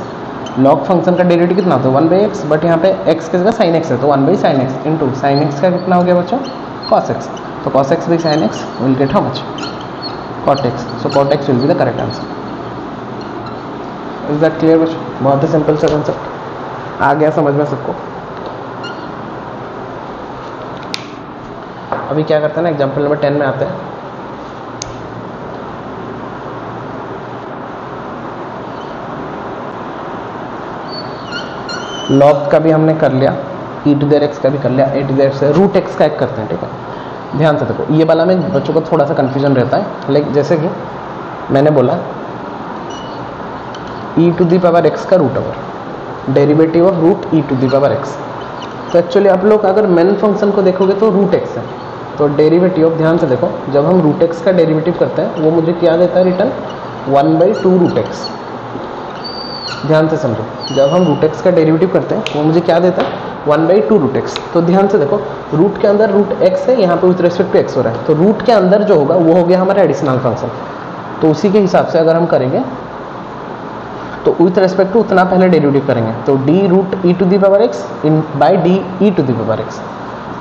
log फंक्शन का डेरिवेटिव कितना होता है 1/x, बट यहाँ पे x किसका sin x है तो 1/sin x into sin x का कितना हो गया बच्चों cos x। तो cos x by sin x will get how much, cot x। So cot x will be the correct answer. Is that clear बच्चों? बहुत ही सिंपल सा कंसेप्ट आ गया समझ में सबको। अभी क्या करते हैं ना, एग्जाम्पल नंबर 10 में आते हैं। log का भी हमने कर लिया, e टू द x का भी कर लिया, a to the x root x का एक करते हैं, ठीक है। ध्यान से देखो ये वाला में बच्चों को थोड़ा सा कन्फ्यूजन रहता है, लेकिन जैसे कि मैंने बोला e to the power x का root over derivative of root e to the power x। तो एक्चुअली आप लोग अगर मेन फंक्शन को देखोगे तो रूट x है, तो डेरिवेटिव ऑफ, ध्यान से देखो जब हम रूट x का डेरिवेटिव करते हैं वो मुझे क्या देता है रिटर्न 1/2 रूट x। ध्यान से समझो, जब हम रूट x का डेरिवेटिव करते हैं वो मुझे क्या देता है 1/2 रूट x। तो ध्यान से देखो रूट के अंदर रूट x है, यहाँ पे विथ रिस्पेक्ट टू x हो रहा है, तो रूट के अंदर जो होगा वो हो गया हमारा एडिशनल फंक्शन। तो उसी के हिसाब से अगर हम करेंगे तो विथ रेस्पेक्ट टू उतना पहले डेरिवेटिव करेंगे, तो d root e to the power x इन by d e to the power x.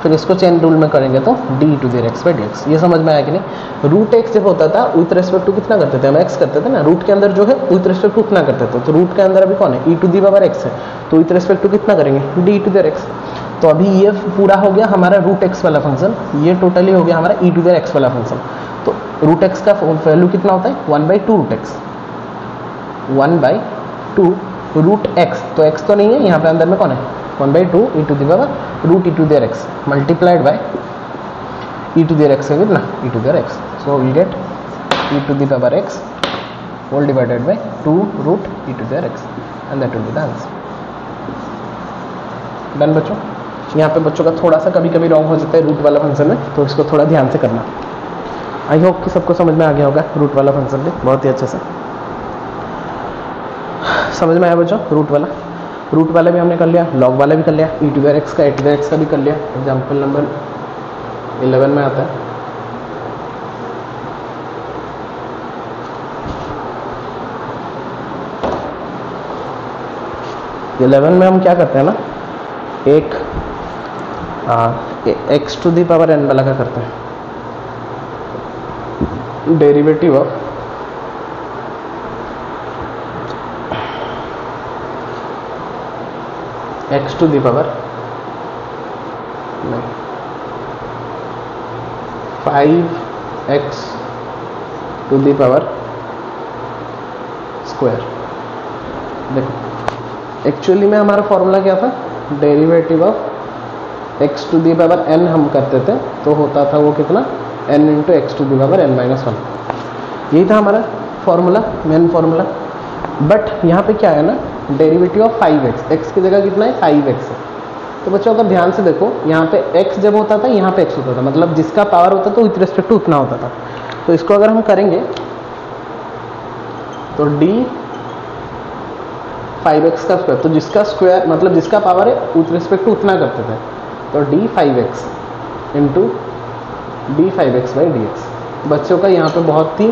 फिर इसको चेन रूल में करेंगे तो d to the x by D x. ये समझ में आया कि नहीं? रूट एक्स जब होता था विथ रेस्पेक्ट टू कितना करते थे हम, एक्स करते थे ना, रूट के अंदर जो है विथ रेस्पेक्ट टू उतना करते थे। तो रूट के अंदर अभी कौन है, e to the power x है, तो विथ रेस्पेक्ट टू कितना करेंगे डी टू दी एक्स। तो अभी ये पूरा हो गया हमारा रूट एक्स वाला फंक्शन, ये टोटली हो गया हमारा ई टू दी एक्स वाला फंक्शन। तो रूट एक्स का वैल्यू कितना होता है 1/2 रूट एक्स, 1/2 रूट एक्स। तो एक्स तो नहीं है यहाँ पे, अंदर में कौन है 1/2 e to the power root e to there x multiplied by e to there x है कितना e to there x. So will get e to the power x whole divided by 2 root e to there x and that will be the answer. Done बच्चों? यहाँ पे बच्चों का थोड़ा सा कभी कभी रॉन्ग हो जाता है रूट वाला फंक्शन में, तो इसको थोड़ा ध्यान से करना। आई होप कि सबको समझ में आ गया होगा रूट वाला फंक्शन भी बहुत ही अच्छे से समझ में आया बच्चों। रूट वाला भी हमने कर लिया, लॉग वाला भी कर लिया, ई टू द एक्स का, ए टू द एक्स का भी कर लिया। एग्जाम्पल नंबर 11 में आता है। इलेवन में हम क्या करते हैं ना, एक x to the power n वाला का करते हैं, derivative of x to the power 5x to the power square. देखो एक्चुअली में हमारा फॉर्मूला क्या था, derivative of x to the power n हम करते थे, तो होता था वो कितना n into x to the power n-1। यही था हमारा फॉर्मूला, मेन फॉर्मूला। बट यहाँ पे क्या है ना, डेरिवेटिव ऑफ 5x, x की जगह कितना है 5x है। तो बच्चों अगर ध्यान से देखो, यहाँ पे x जब होता था यहाँ पे x होता था, मतलब जिसका पावर होता था विथ रिस्पेक्ट टू उतना होता था। तो इसको अगर हम करेंगे तो d 5x का स्क्वायर, तो जिसका स्क्वायर मतलब जिसका पावर है विथ रिस्पेक्ट टू उतना करते थे, तो d 5x into d 5x by dx। बच्चों का यहाँ पे बहुत ही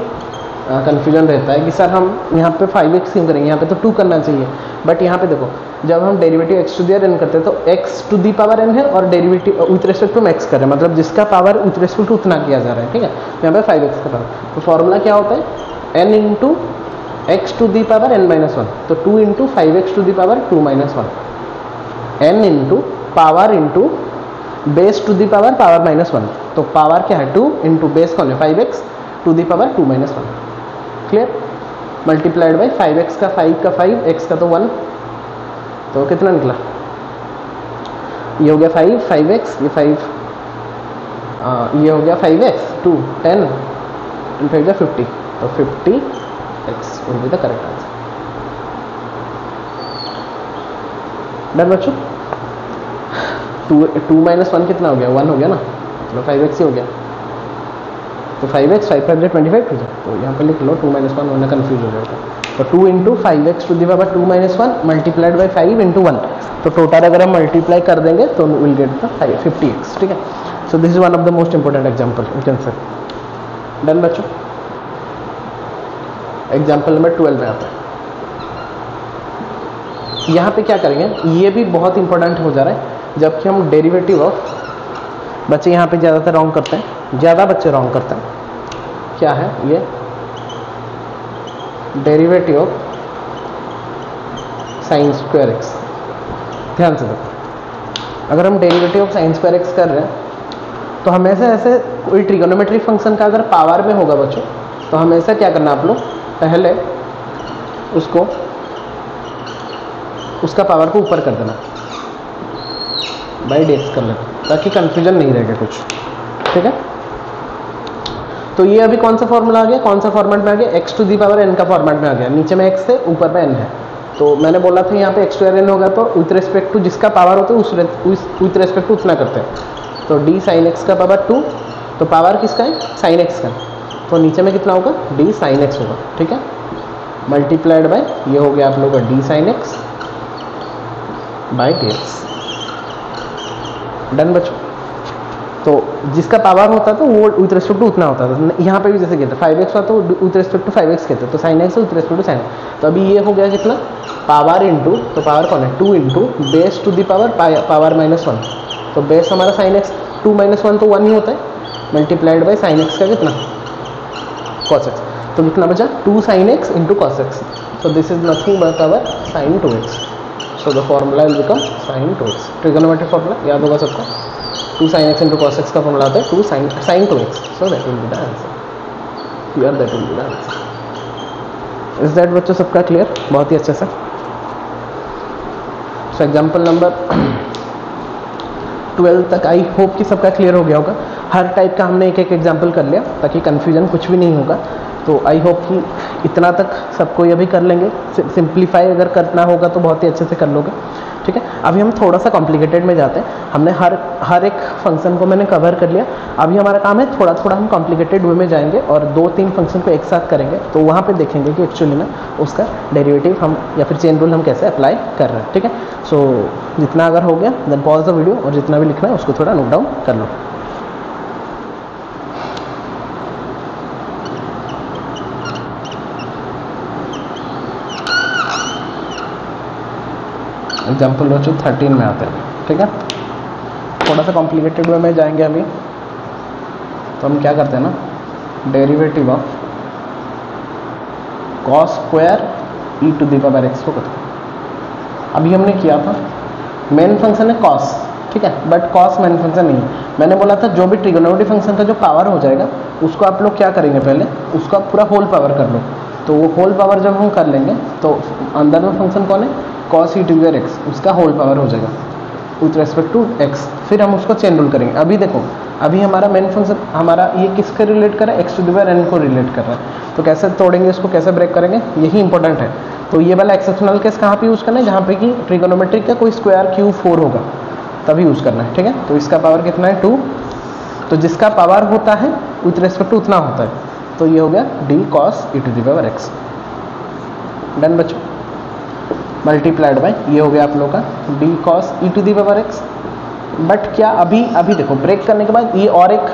कन्फ्यूजन रहता है कि सर हम यहाँ पे 5x क्यों करेंगे, यहाँ पे तो 2 करना चाहिए। बट यहाँ पे देखो, जब हम derivative x to the n करते हैं तो x to the power n है और derivative with respect to x कर रहे हैं, मतलब जिसका पावर विथ रिस्पेक्ट टू उतना किया जा रहा है, ठीक है। तो यहाँ पे 5x का पावर, तो फॉर्मूला क्या होता है n into x to the power n minus 1, तो 2 into 5x to the power 2 minus 1, n इंटू power into base to the power minus 1। तो पावर क्या है 2 इंटू बेस कौन है 5x to the power 2 minus 1, clear. Multiplied by 5x का 5 का 5, x का तो 1, तो कितना निकला, ये हो गया 5, 5x, ये 5, ये हो गया 5x 2 10 एंड 5 50, तो 50x will be the correct answer. Done बच्चों, 2 माइनस 1 कितना हो गया 1 हो गया ना, चलो 5x ही हो गया, तो 5x 5 5 25 हो जाए, तो यहाँ पे लिख लो 2 माइनस 1 वरना कन्फ्यूज हो जाएगा। तो 2 into 5x to the power 2 minus 1 multiplied by 5 into 1, तो टोटल अगर हम मल्टीप्लाई कर देंगे तो विल गेट द 50x, ठीक है। सो this is one of the most important example you can say. Done बच्चों, एग्जाम्पल नंबर 12 में आता है। यहाँ पे क्या करेंगे, ये भी बहुत इंपॉर्टेंट हो जा रहा है, जबकि हम डेरिवेटिव ऑफ, बच्चे यहाँ पे ज़्यादातर रॉन्ग करते हैं, ज़्यादा बच्चे रॉन्ग करते हैं। क्या है ये, derivative of sine square x. ध्यान से देखो, अगर हम derivative of sine square x कर रहे हैं तो हमेशा ऐसे कोई ट्रिगोनोमेट्रिक फंक्शन का अगर पावर में होगा बच्चों, तो हमेशा क्या करना आप लोग, पहले उसको उसका पावर को ऊपर कर देना, बाई डेक्स कर लेना, ताकि कंफ्यूजन नहीं रहेगा कुछ, ठीक है। तो ये अभी कौन सा फॉर्मूला आ गया, कौन सा फॉर्मेट में आ गया, x to the power n का फॉर्मेट में आ गया। नीचे में x है, ऊपर में n है, तो मैंने बोला था यहाँ पे x टू n होगा, तो विथ रिस्पेक्ट टू जिसका पावर होता है उस विथ रिस्पेक्ट टू उतना करते हैं। तो d साइन x का पावर 2, तो पावर किसका है साइन x का, तो नीचे में कितना होगा d साइन x होगा, ठीक है। मल्टीप्लाइड बाय ये हो गया आप लोगों का d sine x by dx। Done बच्चों, तो जिसका पावर होता था वो विथ रिस्पेक्ट टू उतना होता था। यहाँ पे भी जैसे कहते 5x हुआ तो विथ रिस्पेक्ट टू 5x कहते, तो sine x with respect to sine. तो अभी ये हो गया कितना, पावर इंटू, तो पावर कौन है 2 into base to the power minus 1, तो बेस हमारा साइन x 2 माइनस 1 तो 1 ही होता है, मल्टीप्लाइड बाई साइन x का कितना cos x, तो कितना बचा 2 sine x into cos x। So this is nothing but our sine 2x। So the formula will become sine 2x, trigonometric formula याद होगा सबको, 2 sin x into cos x का फॉर्मूला आता है 2 sin 2x, so that will be the answer, here that will be the answer. Is that बच्चों सबका clear, बहुत ही अच्छे से। सो एग्जांपल नंबर 12 तक आई होप कि सबका क्लियर हो गया होगा। हर टाइप का हमने एक एक एग्जांपल कर लिया ताकि कन्फ्यूजन कुछ भी नहीं होगा। तो आई होप कि इतना तक सबको ये भी कर लेंगे, सिंप्लीफाई अगर करना होगा तो बहुत ही अच्छे से कर लोगे, ठीक है। अभी हम थोड़ा सा कॉम्प्लिकेटेड में जाते हैं। हमने हर एक फंक्शन को मैंने कवर कर लिया। अभी हमारा काम है थोड़ा थोड़ा हम कॉम्प्लिकेटेड वे में जाएंगे और 2-3 फंक्शन को एक साथ करेंगे, तो वहाँ पे देखेंगे कि एक्चुअली ना उसका डेरिवेटिव हम या फिर चेन रूल हम कैसे अप्लाई कर रहे हैं, ठीक है। सो जितना अगर हो गया देन पॉज द वीडियो और जितना भी लिखना है उसको थोड़ा नोट डाउन कर लो। एग्जाम्पल बच्चों 13 में आते हैं, ठीक है। थोड़ा सा कॉम्प्लिकेटेड वे में जाएंगे अभी। तो हम क्या करते हैं ना, derivative of cos square e to the power x को करते हैं। अभी हमने किया था मेन फंक्शन है कॉस, ठीक है, बट कॉस मेन फंक्शन नहीं है। मैंने बोला था जो भी ट्रिगोनोमेट्रिक फंक्शन का जो पावर हो जाएगा उसको आप लोग क्या करेंगे, पहले उसका पूरा होल पावर कर लो। तो वो होल पावर जब हम कर लेंगे तो अंदर में फंक्शन कौन है, cos e to the power x, उसका होल पावर हो जाएगा। विथ रेस्पेक्ट टू एक्स, फिर हम उसको चेन रूल करेंगे। अभी देखो, अभी हमारा मेन फंक्शन हमारा ये किसके रिलेट कर रहा है, x to the power n को रिलेट कर रहा है। तो कैसे तोड़ेंगे इसको, कैसे ब्रेक करेंगे, यही इंपॉर्टेंट है। तो ये वाला एक्सेप्शनल केस कहाँ पे यूज़ करना है, जहाँ पे कि ट्रिगोनोमेट्रिक का कोई स्क्वायर क्यू 4 होगा तभी यूज़ करना है, ठीक है। तो इसका पावर कितना है 2, तो जिसका पावर होता है विथ रेस्पेक्ट टू उतना होता है, तो ये हो गया d cos e to the power x. Done बच्चों, मल्टीप्लाइड बाय ये हो गया आप लोग का d cos e to the power x. But क्या अभी देखो ब्रेक करने के बाद ये और एक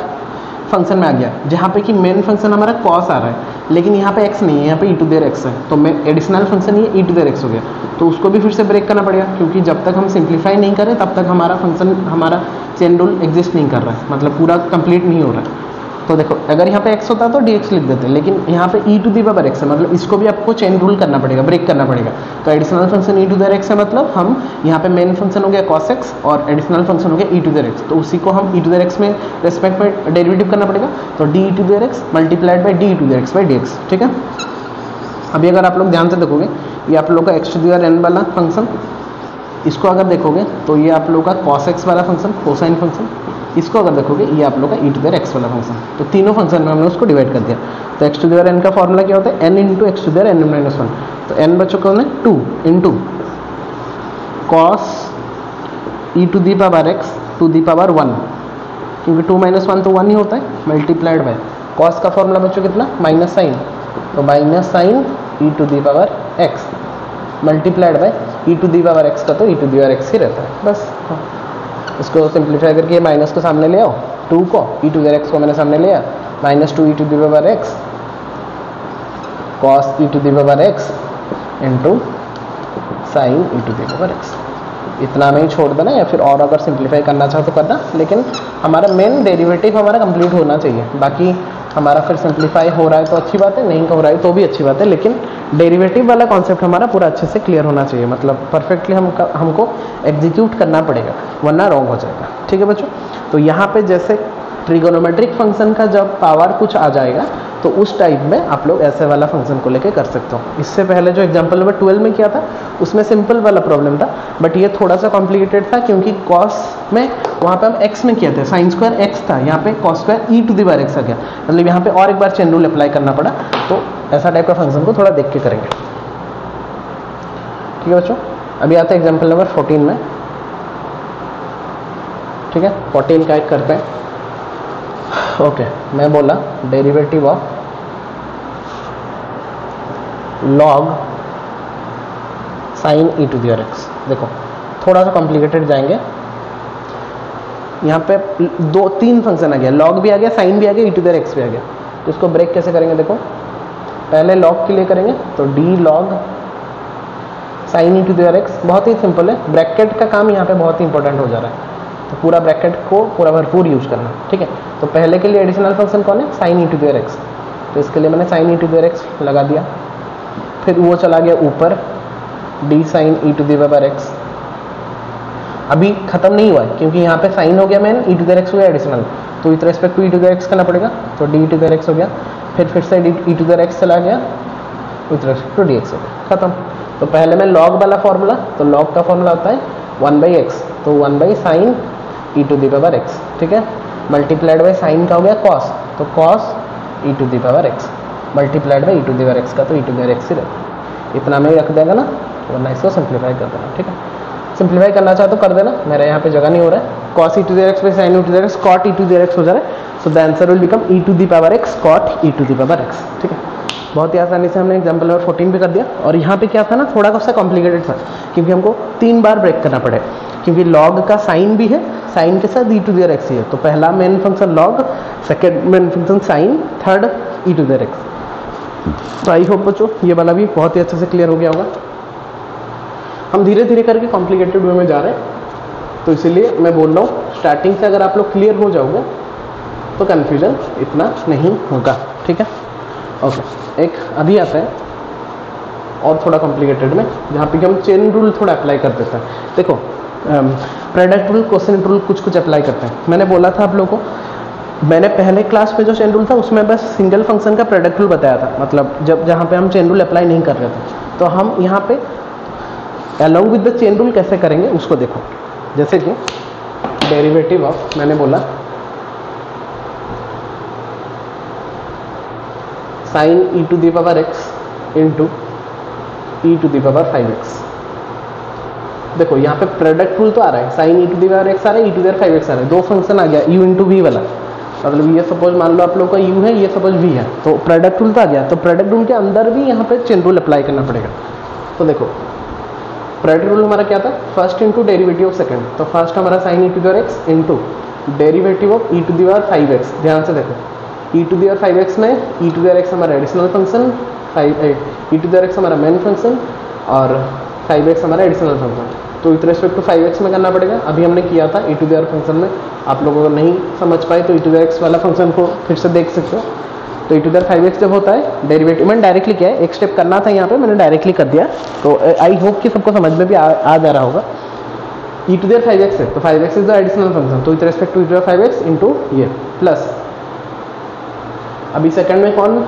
फंक्शन में आ गया जहाँ पे कि मेन फंक्शन हमारा कॉस आ रहा है, लेकिन यहाँ पे एक्स नहीं है, यहाँ पे ई टू देयर एक्स है, तो मैं एडिशनल फंक्शन ये ई टू देयर एक्स हो गया, तो उसको भी फिर से ब्रेक करना पड़ेगा, क्योंकि जब तक हम सिंप्लीफाई नहीं करें तब तक हमारा फंक्शन, हमारा चेन रूल एग्जिस्ट नहीं कर रहा है, मतलब पूरा कंप्लीट नहीं हो रहा है। तो देखो अगर यहाँ पे x होता तो dx लिख देते, लेकिन यहाँ पे e to the power x है, मतलब इसको भी आपको चेन रूल करना पड़ेगा, ब्रेक करना पड़ेगा। तो additional function e to the x है, मतलब हम यहाँ पे मेन फंक्शन हो गया cos x और एडिशनल फंक्शन हो गया e टू द x, तो उसी को हम e टू द x में रेस्पेक्ट में डेरिवेटिव करना पड़ेगा। तो d to the x multiplied by d to the x by dx, ठीक है। अभी अगर आप लोग ध्यान से देखोगे, ये आप लोग का x to the power n वाला फंक्शन, इसको अगर देखोगे तो ये आप लोग का cos x वाला फंक्शन, कोसाइन फंक्शन, इसको अगर देखोगे ये आप लोग का e टू द x वाला फंक्शन, तो तीनों फंक्शन में हमने उसको डिवाइड कर दिया। तो x टू द n का फॉर्मूला क्या होता है, n into x to the n minus 1, तो n बच्चों कौन है 2 इंटू cos e to the power x to the power 1, क्योंकि 2 माइनस 1 तो 1 ही होता है, मल्टीप्लाइड बाय कॉस का फॉर्मूला बच्चों कितना माइनस साइन, तो minus sine e to the power x multiplied by e to the power x का तो e to the power x ही रहता है बस। इसको सिंप्लीफाई करके माइनस को सामने ले आओ, 2 को e टू द x को मैंने सामने ले आया, minus 2 e to the power x cos e to the power x into sine e to the power x। इतना में ही छोड़ देना, या फिर और अगर सिंप्लीफाई करना चाहो तो करना, लेकिन हमारा मेन डेरिवेटिव हमारा कंप्लीट होना चाहिए। बाकी हमारा फिर सिंप्लीफाई हो रहा है तो अच्छी बात है, नहीं हो रहा है तो भी अच्छी बात है, लेकिन डेरिवेटिव वाला कॉन्सेप्ट हमारा पूरा अच्छे से क्लियर होना चाहिए, मतलब परफेक्टली हमको एग्जीक्यूट करना पड़ेगा, वरना रॉन्ग हो जाएगा, ठीक है बच्चों। तो यहाँ पे जैसे ट्रिगोनोमेट्रिक फंक्शन का जब पावर कुछ आ जाएगा तो उस टाइप में आप लोग ऐसे वाला फंक्शन को लेके कर सकते हो। इससे पहले जो एग्जांपल नंबर 12 में किया था उसमें सिंपल वाला प्रॉब्लम था, बट ये थोड़ा सा कॉम्प्लिकेटेड था, क्योंकि कॉस में वहाँ पे हम एक्स में किया था, साइन स्क्वायर एक्स था, यहाँ पे cos square e to the power x आ गया, मतलब यहाँ पे और एक बार चेन रूल अप्लाई करना पड़ा। तो ऐसा टाइप का फंक्शन को थोड़ा देख के करेंगे, ठीक है बच्चों। अभी आता है एग्जाम्पल नंबर 14 में, ठीक है। 14 का एक करते हैं। ओके, मैं बोला derivative of log sine e to the power x. देखो थोड़ा सा कॉम्प्लिकेटेड जाएंगे, यहाँ पे 2-3 फंक्शन आ गया, लॉग भी आ गया, साइन भी आ गया, e to the power x भी आ गया। तो इसको ब्रेक कैसे करेंगे, देखो पहले लॉग के लिए करेंगे, तो d log sine e to the power x, बहुत ही सिंपल है। ब्रैकेट का काम यहाँ पे बहुत ही इंपॉर्टेंट हो जा रहा है, तो पूरा ब्रैकेट को पूरा भरपूर यूज करना, ठीक है। तो पहले के लिए एडिशनल फंक्शन कौन है, sine e to the power x, तो इसके लिए मैंने sine e to the power x लगा दिया, फिर वो चला गया ऊपर d sine e to the power x. अभी खत्म नहीं हुआ है, क्योंकि यहाँ पे साइन हो गया main, e to the power x हो गया एडिशनल, तो with respect to e to the power x करना पड़ेगा, तो d e to the power x हो गया, फिर से e to the power x चला गया, with respect to d x हो गया, खत्म। तो पहले में लॉग वाला फॉर्मूला, तो लॉग का फॉर्मूला होता है 1/x, तो 1 sine e to the power x, ठीक है, मल्टीप्लाइड बाई साइन का हो गया कॉस, तो cos e to the power x multiplied by e to the power x का तो e to the power x ही रहता है। इतना में ही रख देगा ना, वरना इसको सिंप्लीफाई कर देना, ठीक है। सिंप्लीफाई करना चाहे तो कर देना, मेरा यहाँ पे जगह नहीं हो रहा है। Cos e to the power x by sine e to the power x cot e to the power x हो जा रहा है, so the answer will become e to the power x cot e to the power x, ठीक है। बहुत ही आसानी से हमने एग्जाम्पल नंबर 14 पे कर दिया। और यहाँ पे क्या था ना, थोड़ा सा कॉम्प्लिकेटेड था, क्योंकि हमको 3 बार ब्रेक करना पड़े, क्योंकि लॉग का साइन भी है, साइन के साथ e to the power x ही है, तो पहला main function log, second main function sine, third e to the power x. तो आई होप बच्चों ये वाला भी बहुत ही अच्छे से क्लियर हो गया होगा। हम धीरे धीरे करके कॉम्प्लिकेटेड वे में जा रहे हैं, तो इसीलिए मैं बोल रहा हूँ स्टार्टिंग से अगर आप लोग क्लियर हो जाओगे तो कन्फ्यूजन इतना नहीं होगा, ठीक है। ओके, एक अभी आता है और थोड़ा कॉम्प्लिकेटेड में, जहाँ पे हम चेन रूल थोड़ा अप्लाई कर देते हैं। देखो प्रोडक्ट रूल, क्वेश्चन रूल कुछ अप्लाई करते हैं। मैंने बोला था आप लोगों को, मैंने पहले क्लास में जो चेन रूल था उसमें बस सिंगल फंक्शन का प्रोडक्ट रूल बताया था, मतलब जहाँ पे हम चेन रूल अप्लाई नहीं कर रहे थे, तो हम यहाँ पे along with the chain rule कैसे करेंगे उसको देखो। जैसे कि डेरिवेटिव ऑफ, मैंने बोला sine e to the power x into e to the power 5x। देखो यहाँ पे प्रोडक्ट रूल तो आ रहा है, sine e to the power x आ रहा है, e to the power 5x आ रहा है, दो फंक्शन आ गया u इंटू वी वाला, मतलब ये सपोज मान लो आप लोग का u है, ये सपोज v है, तो प्रोडक्ट रूल तो आ गया। तो प्रोडक्ट रूल के अंदर भी यहाँ पे चेन रूल अप्लाई करना पड़ेगा। तो देखो प्रोडक्ट रूल हमारा क्या था, first into derivative of second, तो फर्स्ट हमारा sine e to the power x into derivative of e to the power 5x। ध्यान से देखो ई टू दी पावर 5x में e to the power x हमारा additional function, e to the power x हमारा main function और 5x हमारा additional function. तो with respect to 5x में करना पड़ेगा, अभी हमने किया था e to the power function में। आप लोगों को नहीं समझ पाए तो e to the power x वाला फंक्शन को फिर से देख सकते हो। तो e to the power 5x जब होता है डेरिवेटिव, मैंने डायरेक्टली किया है, एक स्टेप करना था यहाँ पे, मैंने डायरेक्टली कर दिया, तो आई होप कि सबको समझ में भी आ जा रहा होगा। ई टू दी पावर 5x है, तो 5x is the additional function, तो with respect to e to the power 5x into ये प्लस, अभी सेकंड में कौन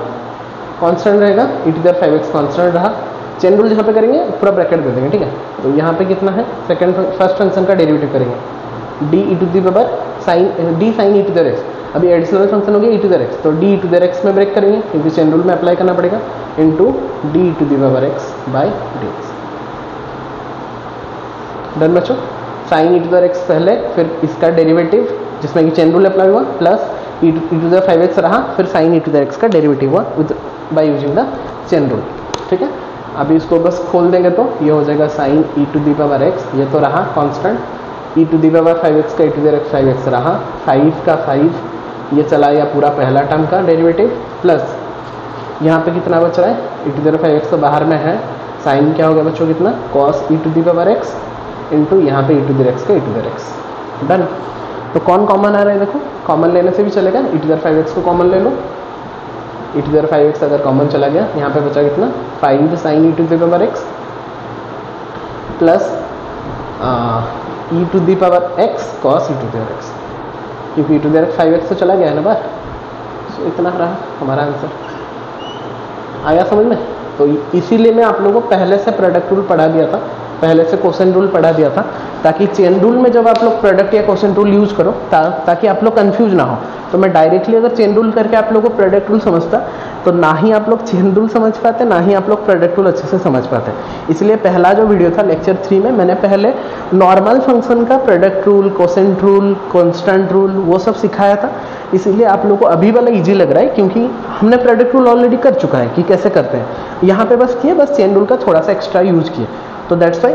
कांस्टेंट रहेगा, e to the power 5x constant रहा। चेन रूल जहाँ पे करेंगे पूरा ब्रैकेट दे देंगे, ठीक है। तो यहाँ पे कितना है, फर्स्ट फंक्शन का डेरिवेटिव करेंगे d e to the power sine d sine e to the power x, अभी एडिशनल फंक्शन हो गया e to the power x, तो d e to the power x में ब्रेक करेंगे क्योंकि चेन रूल में अप्लाई करना पड़ेगा, into d e to the power x by D x. Done बच्चों, sine e to the power x पहले, फिर इसका डेरिवेटिव जिसमें कि चेन रूल अप्लाई हुआ, plus e to the power 5x रहा, फिर sine e to the power x का डेरिवेटिव हुआ with by using the chain rule, ठीक है। अभी इसको बस खोल देंगे तो ये हो जाएगा sine e to the power x, ये तो रहा constant, e to the power 5x का e to the power 5x रहा, 5 का 5 ये चला गया पूरा पहला टर्म का डेरिवेटिव, प्लस यहाँ पे कितना बच रहा है, e to the power 5x तो बाहर में है, साइन क्या हो गया बच्चों कितना, cos e to the power x into यहाँ पे e to the power x का e to the power x. Done. तो कौन कॉमन आ रहा है, देखो कॉमन लेने से भी चलेगा, ई टू दी पावर 5x को कॉमन ले लो, ई टू दी पावर 5x अगर कॉमन चला गया, यहाँ पे बचा कितना 5 sine e to the power x plus e to the power x cos e to the power x, क्योंकि e to the power 5x तो चला गया है ना बाहर, तो इतना रहा हमारा आंसर। आया समझ में? तो इसीलिए मैं आप लोगों को पहले से प्रोडक्ट रूल पढ़ा दिया था, पहले से क्वेश्चन रूल पढ़ा दिया था, ताकि चेन रूल में जब आप लोग प्रोडक्ट या क्वेश्चन रूल यूज करो ताकि आप लोग कंफ्यूज ना हो। तो मैं डायरेक्टली अगर चेन रूल करके आप लोगों को प्रोडक्ट रूल समझता तो ना ही आप लोग चेन रूल समझ पाते, ना ही आप लोग प्रोडक्ट रूल अच्छे से समझ पाते। इसलिए पहला जो वीडियो था लेक्चर 3 में मैंने पहले नॉर्मल फंक्शन का product rule, quotient rule, constant rule वो सब सिखाया था। इसीलिए आप लोगों को अभी वाला इजी लग रहा है क्योंकि हमने प्रोडक्ट रूल ऑलरेडी कर चुका है कि कैसे करते हैं। यहाँ पे बस किए, बस चेन रूल का थोड़ा सा एक्स्ट्रा यूज किए। तो that's why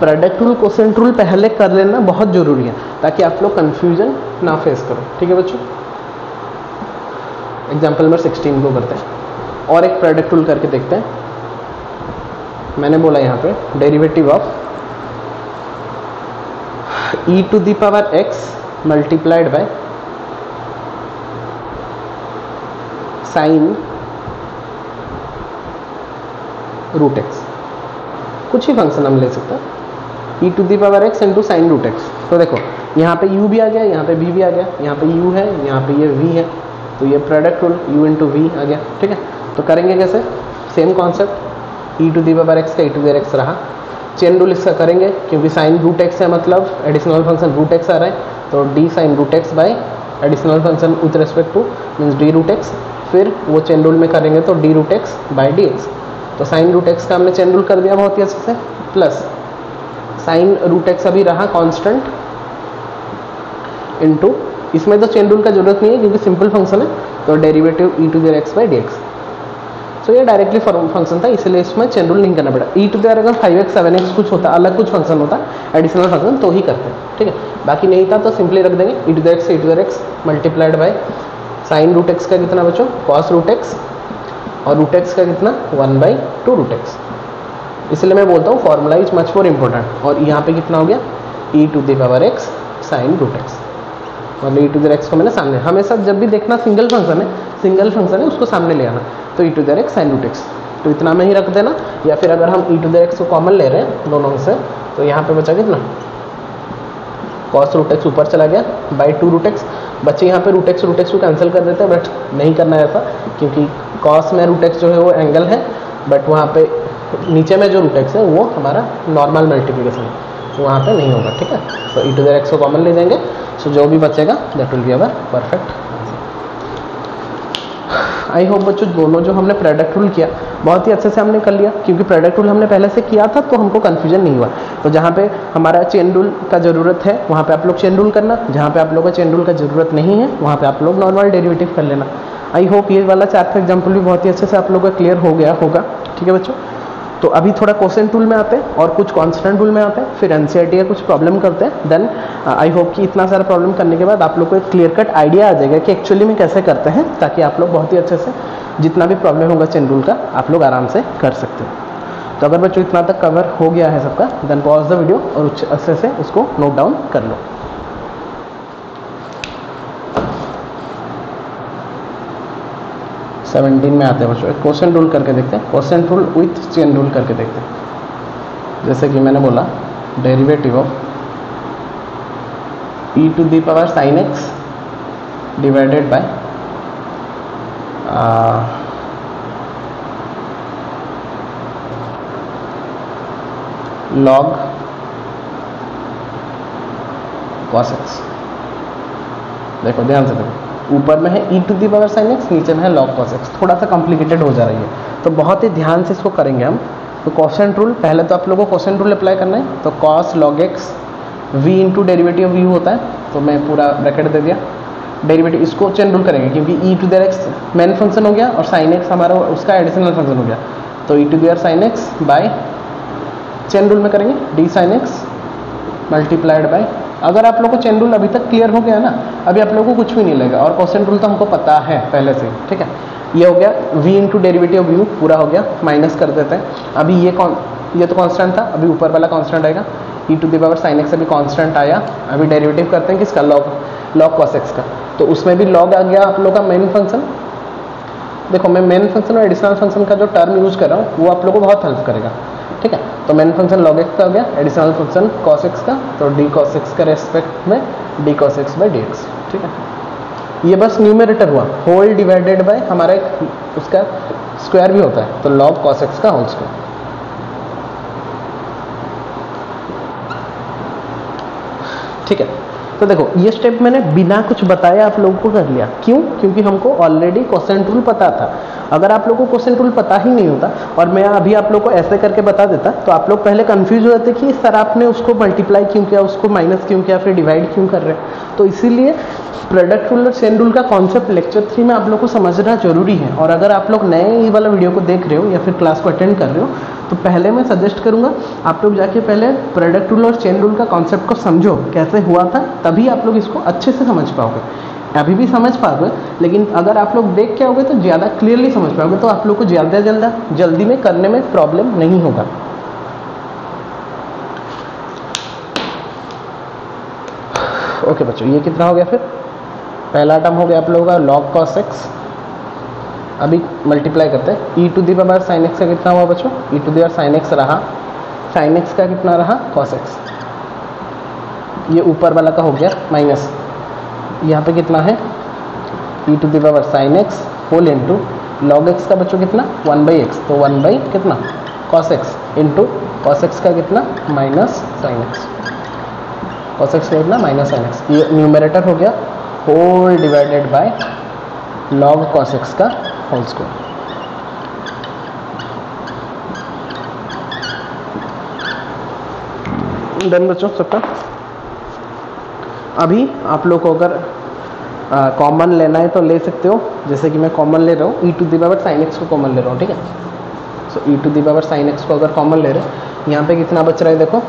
product rule, quotient rule पहले कर लेना बहुत जरूरी है ताकि आप लोग कंफ्यूजन ना फेस करो। ठीक है बच्चों, एग्जाम्पल नंबर 16 को करते हैं और एक प्रोडक्ट रूल करके देखते हैं। मैंने बोला यहाँ पे derivative of e to the power x multiplied by sine root x, कुछ ही फंक्शन हम ले सकते हैं, e to the power x into sine root x. तो देखो यहाँ पे u भी आ गया, यहाँ पे v भी आ गया, यहाँ पे u है, यहाँ पे ये v है, तो ये product rule u into v आ गया। ठीक है, तो करेंगे कैसे, same concept, e to the power x का ई टू दी एक्स रहा, चेन रूल इसका करेंगे क्योंकि साइन रूट एक्स है, मतलब एडिशनल फंक्शन रूट एक्स आ रहा है, तो d sine root x by additional function with respect to means d root x, फिर वो चेन रूल में करेंगे तो d root x by D x. तो साइन रूट एक्स का हमने चेन रूल कर दिया बहुत ही अच्छे से, प्लस साइन रूट एक्स अभी रहा कांस्टेंट इनटू, इसमें तो चेन रूल का जरूरत नहीं है क्योंकि सिंपल फंक्शन है, तो derivative e to the x by D x. तो ये डायरेक्टली फंक्शन था इसलिए इसमें चेन रूल नहीं करना पड़ा। ई टू दी अगर 5x 7x कुछ होता, अलग कुछ फंक्शन होता एडिशनल फंक्शन तो ही करते हैं। ठीक है, बाकी नहीं था तो सिंपली रख देंगे e to the x, e to the x multiplied by sine root x का कितना बच्चों, कॉस रूट एक्स, और रूट एक्स का कितना 1/2 रूट एक्स। इसलिए मैं बोलता हूँ formula is much more important. और यहाँ पे कितना हो गया e to the power x sine root x, और ई टू दी एक्स को मैंने सामने, हमेशा जब भी देखना सिंगल फंक्शन है उसको सामने ले आना, तो e to the x sine root x, तो इतना में ही रख देना। या फिर अगर हम ई टू दी एक्स को कॉमन ले रहे हैं दोनों में से, तो यहाँ पे बचा कितना कॉस रूट एक्स ऊपर चला गया बाई 2 रूट एक्स। बच्चे यहाँ पे रूट एक्स को कैंसिल कर देते हैं, बट नहीं करना है ऐसा क्योंकि कॉस में रूट एक्स जो है वो एंगल है, बट वहाँ पे नीचे में जो रूट एक्स है वो हमारा नॉर्मल मल्टीप्लिकेशन है। वहाँ पे नहीं होगा, ठीक है। तो ई टू द एक्स को कॉमन ले जाएंगे, सो जो भी बचेगा that will be our perfect. I hope बच्चों दोनों जो हमने प्रोडक्ट रूल किया बहुत ही अच्छे से हमने कर लिया, क्योंकि प्रोडक्ट रूल हमने पहले से किया था तो हमको कन्फ्यूजन नहीं हुआ। तो जहाँ पे हमारा चेन रूल का ज़रूरत है वहाँ पे आप लोग चेन रूल करना, जहाँ पे आप लोगों को चेन रूल का ज़रूरत नहीं है वहाँ पे आप लोग नॉर्मल डेरिवेटिव कर लेना। आई होप ये वाला चैप्टर एग्जाम्पल भी बहुत ही अच्छे से आप लोगों का क्लियर हो गया होगा, ठीक है बच्चों। तो अभी थोड़ा क्वेश्चन टूल में आते हैं और कुछ कांस्टेंट रूल में आते हैं, फिर एनसीईआरटी का कुछ प्रॉब्लम करते हैं। देन आई होप कि इतना सारा प्रॉब्लम करने के बाद आप लोग को एक क्लियर कट आइडिया आ जाएगा कि एक्चुअली में कैसे करते हैं, ताकि आप लोग बहुत ही अच्छे से जितना भी प्रॉब्लम होगा चेन रूल का आप लोग आराम से कर सकते हो। तो अगर बच्चों इतना तक कवर हो गया है सबका, देन पॉज द वीडियो और अच्छे से उसको नोट डाउन कर लो। सेवनटीन में आते हैं बच्चों, एक क्वेश्चन रूल करके देखते हैं, question rule with chain rule करके देखते हैं। जैसे कि मैंने बोला derivative of e to the power sine x divided by log cos x. देखो ध्यान से देखो, ऊपर में है e to the power sine x, नीचे में है लॉग कॉस एक्स। थोड़ा सा कॉम्प्लिकेटेड हो जा रही है, तो बहुत ही ध्यान से इसको करेंगे हम। तो क्वेश्चन रूल पहले तो आप लोगों को क्वेश्चन रूल अप्लाई करना है। तो cos log x v into derivative v होता है, तो मैं पूरा ब्रैकेट दे दिया। डेरिवेटिव इसको चेन रूल करेंगे क्योंकि e to the x main function हो गया और साइन एक्स हमारा उसका एडिशनल फंक्शन हो गया। तो e to the sine x by chain rule में करेंगे d sine x multiplied by. अगर आप लोग को चेन रूल अभी तक क्लियर हो गया ना, अभी आप लोगों को कुछ भी नहीं लगेगा, और क्वेश्चन रूल तो हमको पता है पहले से, ठीक है। ये हो गया v इंटू डेरिवेटिव व्यू पूरा हो गया, माइनस कर देते हैं। अभी ये तो कांस्टेंट था, अभी ऊपर वाला कांस्टेंट आएगा e to the power sine x, अभी कांस्टेंट आया। अभी डेरिवेटिव करते हैं किसका, लॉग कॉस एक्स का। तो उसमें भी लॉग आ गया आप लोग का मेन फंक्शन। देखो मैं मेन फंक्शन और एडिशनल फंक्शन का जो टर्म यूज कर रहा हूँ वो आप लोगों को बहुत हेल्प करेगा, ठीक है। तो मेन फंक्शन लॉग एक्स का हो गया, एडिशनल फंक्शन कॉस एक्स का, तो डी कॉस एक्स का रेस्पेक्ट में D cos x by D x, ठीक है। ये बस न्यूमरेटर हुआ, होल डिवाइडेड बाय हमारा एक उसका स्क्वायर भी होता है, तो लॉग कॉस एक्स का होल स्क्वायर, ठीक है। तो देखो ये स्टेप मैंने बिना कुछ बताया आप लोगों को कर लिया, क्यों? क्योंकि हमको ऑलरेडी क्वेश्चन रूल पता था। अगर आप लोगों को क्वेश्चन रूल पता ही नहीं होता और मैं अभी आप लोगों को ऐसे करके बता देता, तो आप लोग पहले कंफ्यूज हो जाते कि सर आपने उसको मल्टीप्लाई क्यों किया, उसको माइनस क्यों किया, फिर डिवाइड क्यों कर रहे हैं। तो इसीलिए प्रोडक्ट रूल और चेन रूल का कॉन्सेप्ट लेक्चर 3 में आप लोग को समझना जरूरी है। और अगर आप लोग नए ये वाला वीडियो को देख रहे हो या फिर क्लास को अटेंड कर रहे हो, तो पहले मैं सजेस्ट करूंगा आप लोग जाके पहले प्रोडक्ट रूल और चेन रूल का कॉन्सेप्ट को समझो कैसे हुआ था, तभी आप लोग इसको अच्छे से समझ पाओगे। अभी भी समझ पाओगे, लेकिन अगर आप लोग देख के आओगे तो ज़्यादा क्लियरली समझ पाओगे, तो आप लोग को जल्दी में करने में प्रॉब्लम नहीं होगा। ओके बच्चों, ये कितना हो गया? फिर पहला टर्म हो गया आप लोगों का लॉग कॉस एक्स। अभी मल्टीप्लाई करते हैं, e to the power sine x का कितना हुआ बच्चों? E to the power sine x रहा, साइन एक्स का कितना रहा? Cos x. ये ऊपर वाला का हो गया माइनस, यहाँ पे कितना है? E to the power sine x whole into log x का बच्चों कितना? 1/x, तो 1 बाई कितना? Cos x into cos x का कितना? Minus sine x. Cos x का कितना? Minus sine x. ये न्यूमरेटर हो गया whole divided by log cos x का होल स्क्वायर। डन बच्चों सबका। अभी आप लोग को अगर कॉमन लेना है तो ले सकते हो, जैसे कि मैं कॉमन ले रहा हूँ, e to the power sine x को कॉमन ले रहा हूँ, ठीक है। So e to the power sine x को अगर कॉमन ले रहे हैं, यहाँ पे कितना बच रहा है देखो,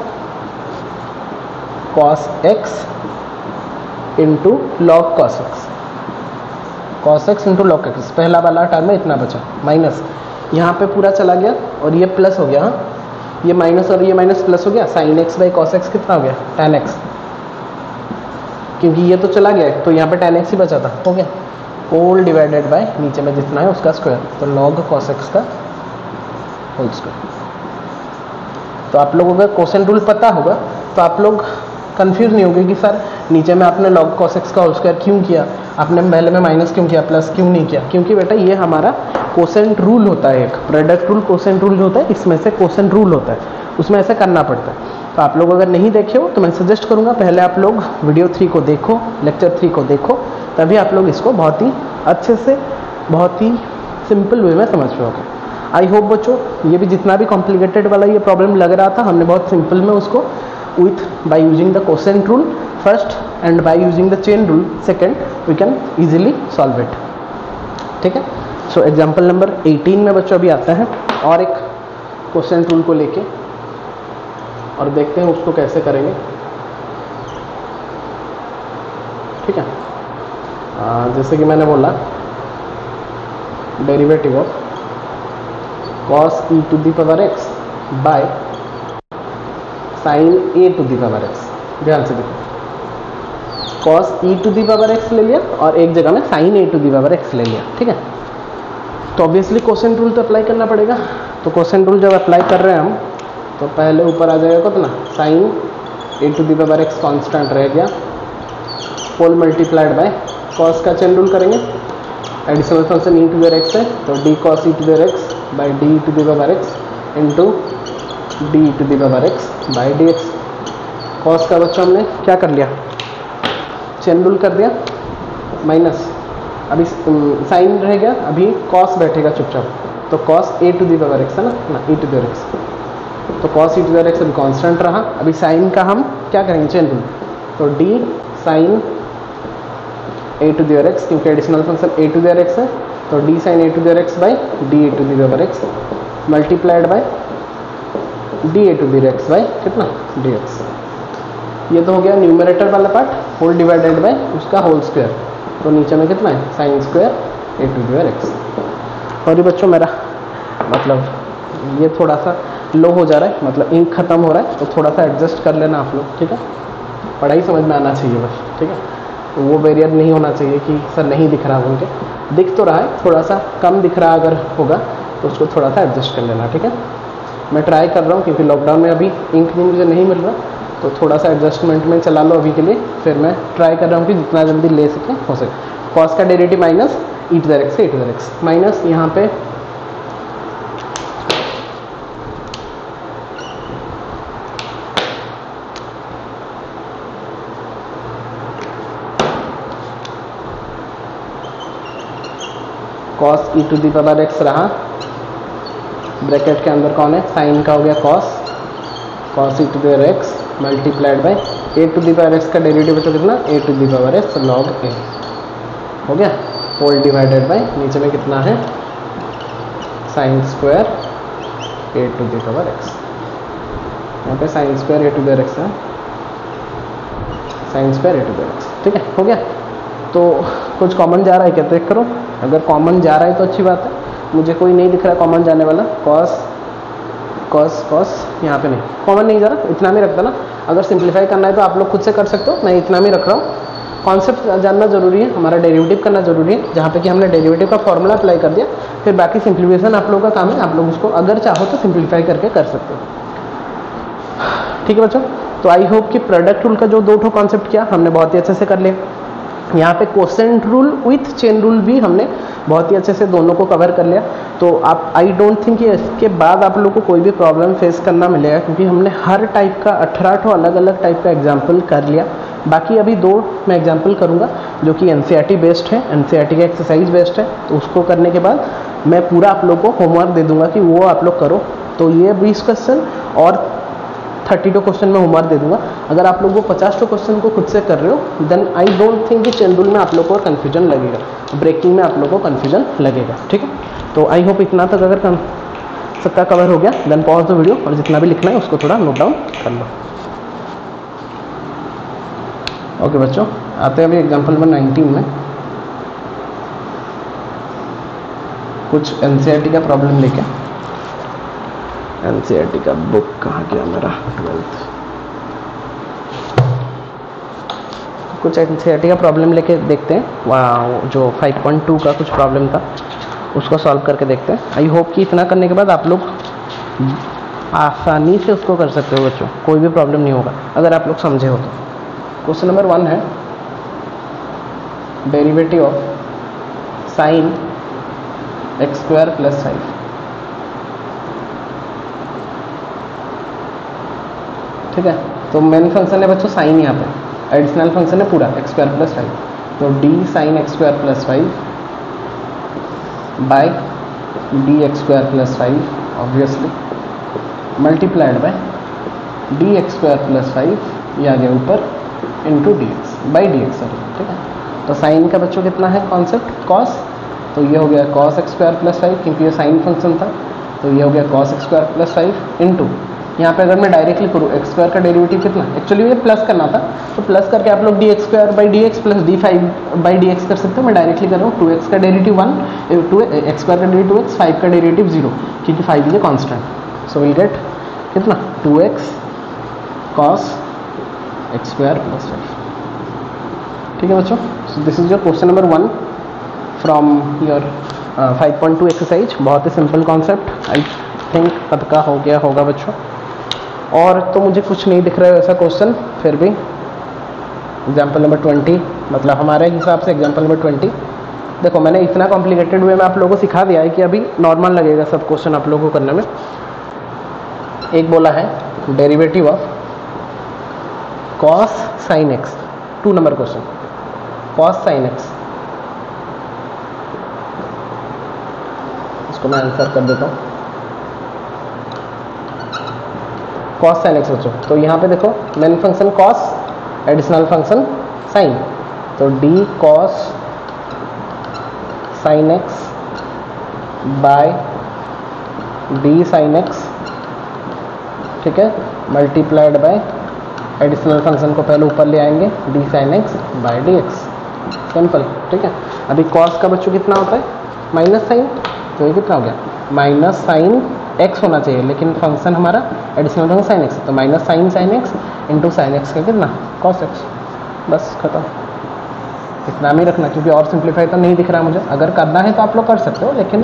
cos x into log cos x, cos x into log x. पहला वाला टर्म में इतना बचा, माइनस यहाँ पे पूरा चला गया और ये प्लस हो गया। हाँ, ये माइनस और ये माइनस प्लस हो गया, sign x by cos x कितना हो गया? tan एक्स, क्योंकि ये तो चला गया तो यहाँ पे tan एक्स ही बचा था, हो गया होल डिवाइडेड बाय नीचे में जितना है उसका स्क्वायर, तो लॉग कॉस एक्स का होल स्क्वायर। तो आप लोगों का क्वेश्चन रूल पता होगा तो आप लोग कंफ्यूज नहीं होगे कि सर नीचे में आपने लॉग कॉस एक्स का होल स्क्वायर क्यों किया, आपने पहले में माइनस क्यों किया, प्लस क्यों नहीं किया। क्योंकि बेटा ये हमारा क्वोशेंट रूल होता है, एक प्रोडक्ट रूल क्वोशेंट रूल होता है, इसमें से क्वोशेंट रूल होता है, उसमें ऐसे करना पड़ता है। तो आप लोग अगर नहीं देखे हो तो मैं सजेस्ट करूँगा पहले आप लोग वीडियो 3 को देखो, लेक्चर 3 को देखो, तभी आप लोग इसको बहुत ही अच्छे से, बहुत ही सिंपल वे में समझ पाओगे। आई होप बच्चों ये भी जितना भी कॉम्प्लिकेटेड वाला ये प्रॉब्लम लग रहा था, हमने बहुत सिंपल में उसको with by using the quotient rule first and by using the chain rule second we can easily solve it. ठीक है, सो एग्जाम्पल नंबर 18 में बच्चों अभी आता है और एक कोसेंट रूल को लेके, और देखते हैं उसको कैसे करेंगे। ठीक है, जैसे कि मैंने बोला derivative of cos e to the power x by sin a to the power x। ध्यान से देखो, cos e to the power x ले लिया और एक जगह में sin a to the power x ले लिया। ठीक है, तो ऑब्वियसली कोसेंट रूल तो अप्लाई करना पड़ेगा। तो कोसेंट रूल जब अप्लाई कर रहे हैं हम, तो पहले ऊपर आ जाएगा कितना, sin a to the power x constant रह गया, होल मल्टीप्लाइड बाय cos का चेन रूल करेंगे, additional function e to the x है तो d cos e to the x by d to the power x into d to the power x by D x. Cos का बच्चा हमने क्या कर लिया, चेन रूल कर दिया, माइनस अभी साइन रह गया, अभी कॉस बैठेगा चुपचाप, तो cos a to the power x है ना e to the power x, तो cos e to the power x अभी कांस्टेंट रहा। अभी साइन का हम क्या करेंगे, चेन रूल, तो d sine a to the power x, क्योंकि additional function A to the power x है तो d sine a to the power x by d A to the power x multiplied by D A to the power x by कितना D x. ये तो हो गया numerator वाला part, whole divided by उसका whole square, तो नीचे में कितना है sine square a to the power x। और ये बच्चों मेरा मतलब ये थोड़ा सा लो हो जा रहा है, मतलब इंक खत्म हो रहा है, तो थोड़ा सा एडजस्ट कर लेना आप लोग। ठीक है, पढ़ाई समझ में आना चाहिए बस। ठीक है, तो वो बैरियर नहीं होना चाहिए कि सर नहीं दिख रहा बोल के, दिख तो रहा है, थोड़ा सा कम दिख रहा अगर होगा तो उसको थोड़ा सा एडजस्ट कर लेना। ठीक है, मैं ट्राई कर रहा हूँ क्योंकि लॉकडाउन में अभी इंक भी मुझे नहीं मिल रहा, तो थोड़ा सा एडजस्टमेंट में चला लो अभी के लिए, फिर मैं ट्राई कर रहा हूँ कि जितना जल्दी ले सके हो सके। कॉस का derivative minus e to the x से e to the x, minus यहाँ पे cos e to the power x रहा, ब्रैकेट के अंदर कौन है, साइन का हो गया cos e to the power x multiplied by a to the power x का डेरिवेटिव तो कितना a to the power x log a हो गया, होल डिवाइडेड बाय नीचे में कितना है sine square a to the power x। यहाँ पे sine square a to the power x है, sine square a to the power x। ठीक है, हो गया। तो कुछ कॉमन जा रहा है क्या, चेक करो, अगर कॉमन जा रहा है तो अच्छी बात है, मुझे कोई नहीं दिख रहा है कॉमन जाने वाला, कॉस कॉस कॉस यहाँ पे नहीं, कॉमन नहीं जा रहा, इतना में रख देना। अगर सिंप्लीफाई करना है तो आप लोग खुद से कर सकते हो, मैं इतना में रख रहा हूँ। कॉन्सेप्ट जानना जरूरी है, हमारा डेरिवेटिव करना जरूरी है, जहाँ पे कि हमने डेरिवेटिव का फॉर्मूला अप्लाई कर दिया, फिर बाकी सिंप्लीफिकेशन आप लोगों का काम है, आप लोग उसको अगर चाहो तो सिंप्लीफाई करके कर सकते हो। ठीक है बच्चों, तो आई होप कि प्रोडक्ट रूल का जो दो ठो कॉन्सेप्ट किया हमने बहुत ही अच्छे से कर लिया। यहाँ पे quotient rule with chain rule भी हमने बहुत ही अच्छे से दोनों को कवर कर लिया। तो आप आई डोंट थिंक कि इसके बाद आप लोगों को कोई भी प्रॉब्लम फेस करना मिलेगा, क्योंकि हमने हर टाइप का 18 ठो अलग अलग टाइप का एग्जाम्पल कर लिया। बाकी अभी 2 मैं एग्जाम्पल करूँगा जो कि एनसीईआरटी बेस्ड है, एनसीईआरटी का एक्सरसाइज बेस्ड है, तो उसको करने के बाद मैं पूरा आप लोग को होमवर्क दे दूंगा कि वो आप लोग करो। तो ये 20 क्वेश्चन और 32 क्वेश्चन में होमवर्क दे दूंगा। अगर आप लोग वो 50 क्वेश्चन को खुद से कर रहे हो, देन आई डोंट थिंक कि चेन रूल में आप लोग को कन्फ्यूजन लगेगा, ब्रेकिंग में आप लोग को कन्फ्यूजन लगेगा। ठीक है, तो आई होप इतना तक अगर सबका कवर हो गया, देन पॉज द वीडियो और जितना भी लिखना है उसको थोड़ा नोट डाउन कर लो। ओके बच्चों, आते हैं अभी एग्जाम्पल नंबर 19 में, कुछ एनसीईआरटी का प्रॉब्लम लेके। एनसीईआरटी का बुक कहाँ गया मेरा, 12th, कुछ एनसीईआरटी का प्रॉब्लम लेके देखते हैं। वहाँ जो 5.2 का कुछ प्रॉब्लम था उसको सॉल्व करके देखते हैं। आई होप कि इतना करने के बाद आप लोग आसानी से उसको कर सकते हो बच्चों, कोई भी प्रॉब्लम नहीं होगा अगर आप लोग समझे हो तो। क्वेश्चन नंबर 1 है डेरिवेटिव ऑफ साइन x² + 5। ठीक है। तो मेन फंक्शन है बच्चों साइन, यहाँ पे एडिशनल फंक्शन है पूरा एक्स स्क्वायर प्लस 5, तो d sine x square plus 5 by d x square plus 5 obviously multiplied by d x square plus 5 ये आ गया ऊपर into d x by D x, sorry, ठीक है। तो साइन का बच्चों कितना है कॉन्सेप्ट कॉस, तो ये हो गया कॉस एक्स स्क्वायर प्लस 5 क्योंकि ये साइन फंक्शन था, तो ये हो गया cos x square plus 5 into यहाँ पे अगर मैं डायरेक्टली करूँ एक्स स्क्वायर का डेरिवेटिव कितना, एक्चुअली ये प्लस करना था, तो प्लस करके आप लोग D x square by D x plus D 5 by D x कर सकते हो। मैं डायरेक्टली कर रहा हूँ 2x का डेरिवेटिव 1, 2 एक्स स्क्वायर का डेरिवेटिव x, 5 का डेरिवेटिव 0 क्योंकि 5 ये कॉन्स्टेंट। सो विल गेट कितना 2x cos x square plus 5, ठीक है बच्चों। So this is your question number 1 from your 5.2 exercise. बहुत ही सिंपल कॉन्सेप्ट, आई थिंक सबका हो गया होगा बच्चों। और तो मुझे कुछ नहीं दिख रहा है ऐसा क्वेश्चन, फिर भी एग्जाम्पल नंबर 20, मतलब हमारे हिसाब से एग्जाम्पल नंबर 20, देखो मैंने इतना कॉम्प्लिकेटेड वे में आप लोगों को सिखा दिया है कि अभी नॉर्मल लगेगा सब क्वेश्चन आप लोगों को करने में। एक बोला है derivative of cos sine x, 2 number question, cos sine x, इसको मैं आंसर कर देता हूँ। कॉस साइन एक्स बच्चों, तो यहाँ पे देखो main function cos, additional function sine, तो d cos sine x by d sine x, ठीक है, मल्टीप्लाइड बाय एडिशनल फंक्शन को पहले ऊपर ले आएंगे d sine x by d x, simple, ठीक है। अभी कॉस का बच्चों कितना होता है माइनस साइन, तो ये कितना हो गया माइनस साइन एक्स होना चाहिए, लेकिन फंक्शन हमारा एडिशनल फंक्शन साइन एक्स, तो minus sine x into sine x का कितना कॉस एक्स, बस खत्म। इतना नहीं रखना क्योंकि और सिंप्लीफाई तो नहीं दिख रहा मुझे, अगर करना है तो आप लोग कर सकते हो, लेकिन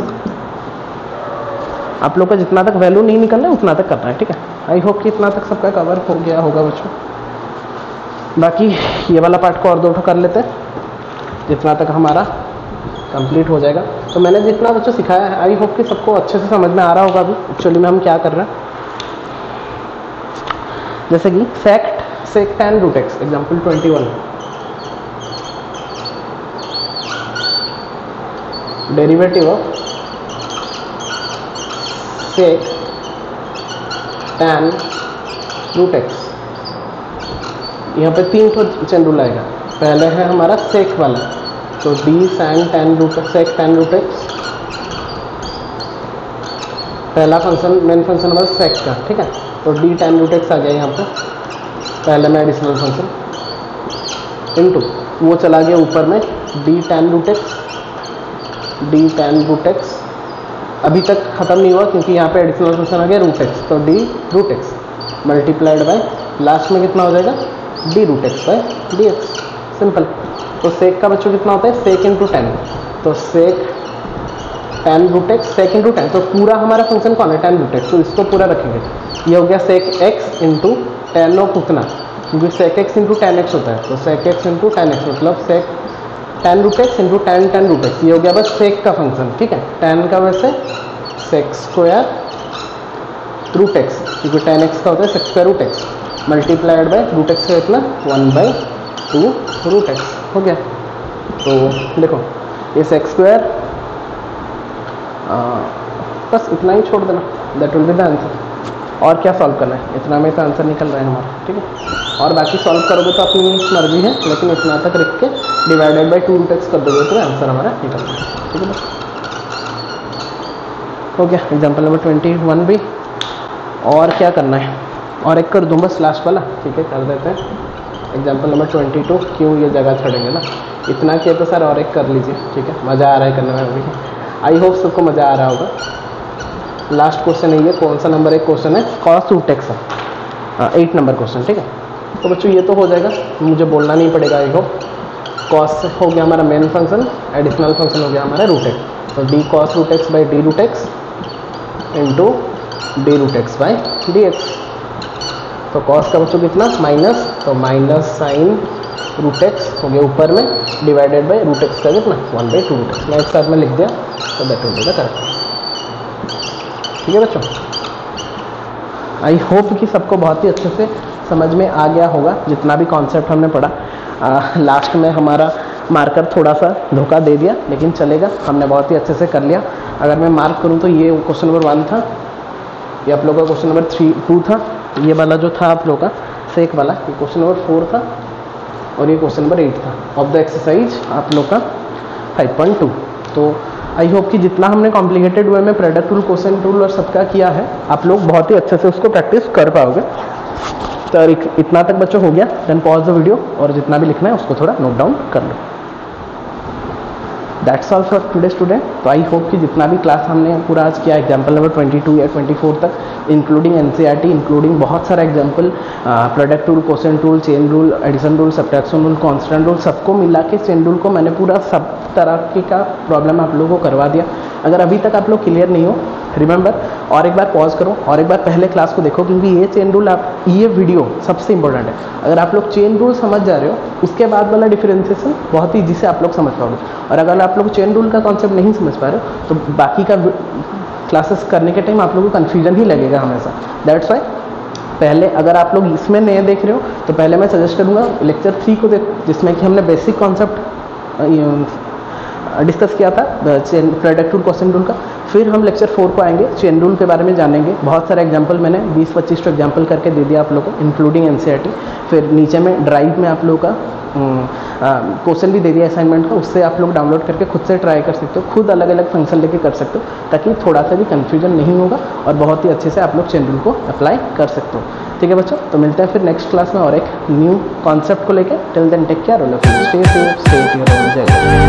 आप लोग का जितना तक वैल्यू नहीं निकलना है उतना तक करना है, ठीक है। आई होप कि इतना तक सबका कवर हो गया होगा बच्चों। बाकी ये वाला पार्ट को और 2 कर लेते हैं, जितना तक हमारा कंप्लीट हो जाएगा। तो मैंने जितना बच्चों सिखाया है आई होप कि सबको अच्छे से समझ में आ रहा होगा अभी एक्चुअली में हम क्या कर रहे हैं। जैसे कि sec tan root x, example 21, derivative of sec tan root x, यहाँ पे 3 चेन रूल आएगा। पहले है हमारा सेक वाला, तो d sine tan root sec tan root x, पहला फंक्शन मेन फंक्शन हमारा सेक का, ठीक है, तो डी tan रूट एक्स आ गया यहाँ पे पहले में एडिशनल फंक्शन इंटू वो चला गया ऊपर में d tan root x, d tan root x अभी तक खत्म नहीं हुआ क्योंकि यहाँ पे एडिशनल फंक्शन आ गया रूट एक्स, तो d root x multiplied by last में कितना हो जाएगा d root x by d x, simple. तो सेक का बच्चों कितना होता है सेक इंटू टेन, तो sec tan root x sec into tan, तो पूरा हमारा फंक्शन कौन है tan रूट एक्स, तो इसको पूरा रखेंगे। ये हो गया sec x into tan of उतना, क्योंकि sec x into tan x होता है, तो sec x into tan x मतलब sec tan root x into tan root x, ये हो गया बस सेक का फंक्शन, ठीक है। tan का वैसे सेक स्क्वायर रूट एक्स, क्योंकि tan एक्स का होता है sec square root x multiplied by root x का इतना 1/2 रूट एक्स हो गया। तो देखो ये सेक स्क्वायर, बस इतना ही छोड़ देना, that will be the answer. और क्या सॉल्व करना है, इतना में तो आंसर निकल रहा है हमारा, ठीक है। और बाकी सॉल्व करोगे तो अपनी मर्जी है, लेकिन इतना तक रख के डिवाइडेड बाय 2 रूट एक्स कर दोगे तो आंसर हमारा निकल रहा है, ठीक है। हो गया एग्जाम्पल नंबर 21 भी। और क्या करना है, और एक कर दूँ बस लास्ट वाला, ठीक है, कर देते हैं एग्जाम्पल नंबर 22। क्यों ये जगह छोड़ेंगे ना, इतना किया तो सर और एक कर लीजिए, ठीक है, मज़ा आ रहा है करने में अभी। आई होप सबको मज़ा आ रहा होगा। लास्ट क्वेश्चन है ये, कौन सा नंबर एक क्वेश्चन है, cos root x, 8 number question, ठीक है। तो बच्चों ये तो हो जाएगा, मुझे बोलना नहीं पड़ेगा। आई होप कॉस हो गया हमारा मेन फंक्शन, एडिशनल फंक्शन हो गया हमारा रूट एक्स, तो d cos root x by d root x into d root x by D x. तो कॉस का बच्चों कितना माइनस, तो माइनस साइन रूट एक्स हो गया ऊपर में डिवाइडेड बाई रूट एक्स का कितना 1/2 रूट एक्स। मैं एक साथ में लिख दिया तो that will be the correct, ठीक है बच्चों। आई होप कि सबको बहुत ही अच्छे से समझ में आ गया होगा जितना भी कॉन्सेप्ट हमने पढ़ा। लास्ट में हमारा मार्कर थोड़ा सा धोखा दे दिया, लेकिन चलेगा, हमने बहुत ही अच्छे से कर लिया। अगर मैं मार्क करूँ तो ये क्वेश्चन नंबर 1 था, ये आप लोगों का क्वेश्चन नंबर 2 था, ये वाला जो था आप लोगों का सेक वाला, ये क्वेश्चन नंबर 4 था, और ये क्वेश्चन नंबर 8 था ऑफ द एक्सरसाइज आप लोग का 5.2। तो आई होप कि जितना हमने कॉम्प्लिकेटेड वे में प्रोडक्ट रूल, क्वेश्चन रूल और सबका किया है, आप लोग बहुत ही अच्छे से उसको प्रैक्टिस कर पाओगे। तो इतना तक बच्चों हो गया, देन पॉज द वीडियो और जितना भी लिखना है उसको थोड़ा नोट डाउन कर लो। That's all for today student. तो आई होप कि जितना भी क्लास हमने पूरा आज किया, एग्जाम्पल नंबर 22 या 24 तक, इंक्लूडिंग एनसीईआरटी, इंक्लूडिंग बहुत सारा example, product rule, question rule, chain rule, addition rule, subtraction rule, constant rule, सबको मिला के चेन रूल को मैंने पूरा सब तरह का प्रॉब्लम आप लोगों को करवा दिया। अगर अभी तक आप लोग क्लियर नहीं हो, रिमेंबर, और एक बार पॉज करो और एक बार पहले क्लास को देखो, क्योंकि ये चेन रूल ये वीडियो सबसे इंपॉर्टेंट है। अगर आप लोग चेन रूल समझ जा रहे हो, उसके बाद वाला डिफरेंशिएशन बहुत ईजी से आप लोग समझ पाओगे। और अगर आप लोग चेन रूल का कॉन्सेप्ट नहीं समझ पा रहे हो, तो बाकी का क्लासेस करने के टाइम आप लोगों को कन्फ्यूजन ही लगेगा हमेशा। दैट्स वाई पहले, अगर आप लोग इसमें नए देख रहे हो, तो पहले मैं सजेस्ट करूँगा लेक्चर 3 को देख, जिसमें कि हमने बेसिक कॉन्सेप्ट डिस्कस किया था प्रोडक्ट रूल, क्वेश्चन रूल का। फिर हम लेक्चर 4 को आएंगे, चेन रूल के बारे में जानेंगे। बहुत सारे एग्जांपल मैंने 20-25 एग्जांपल करके दे दिया आप लोगों को, इंक्लूडिंग एनसीईआरटी। फिर नीचे में ड्राइव में आप लोगों का क्वेश्चन भी दे दिया असाइनमेंट का, उससे आप लोग डाउनलोड करके खुद से ट्राई कर सकते हो, खुद अलग अलग फंक्शन लेके कर सकते हो, ताकि थोड़ा सा भी कन्फ्यूजन नहीं होगा और बहुत ही अच्छे से आप लोग चेन रूल को अप्लाई कर सकते हो। ठीक है बच्चों, तो मिलते हैं फिर नेक्स्ट क्लास में और एक न्यू कॉन्सेप्ट को लेकर। Till then take care, stay safe, stay here, जय हिंद।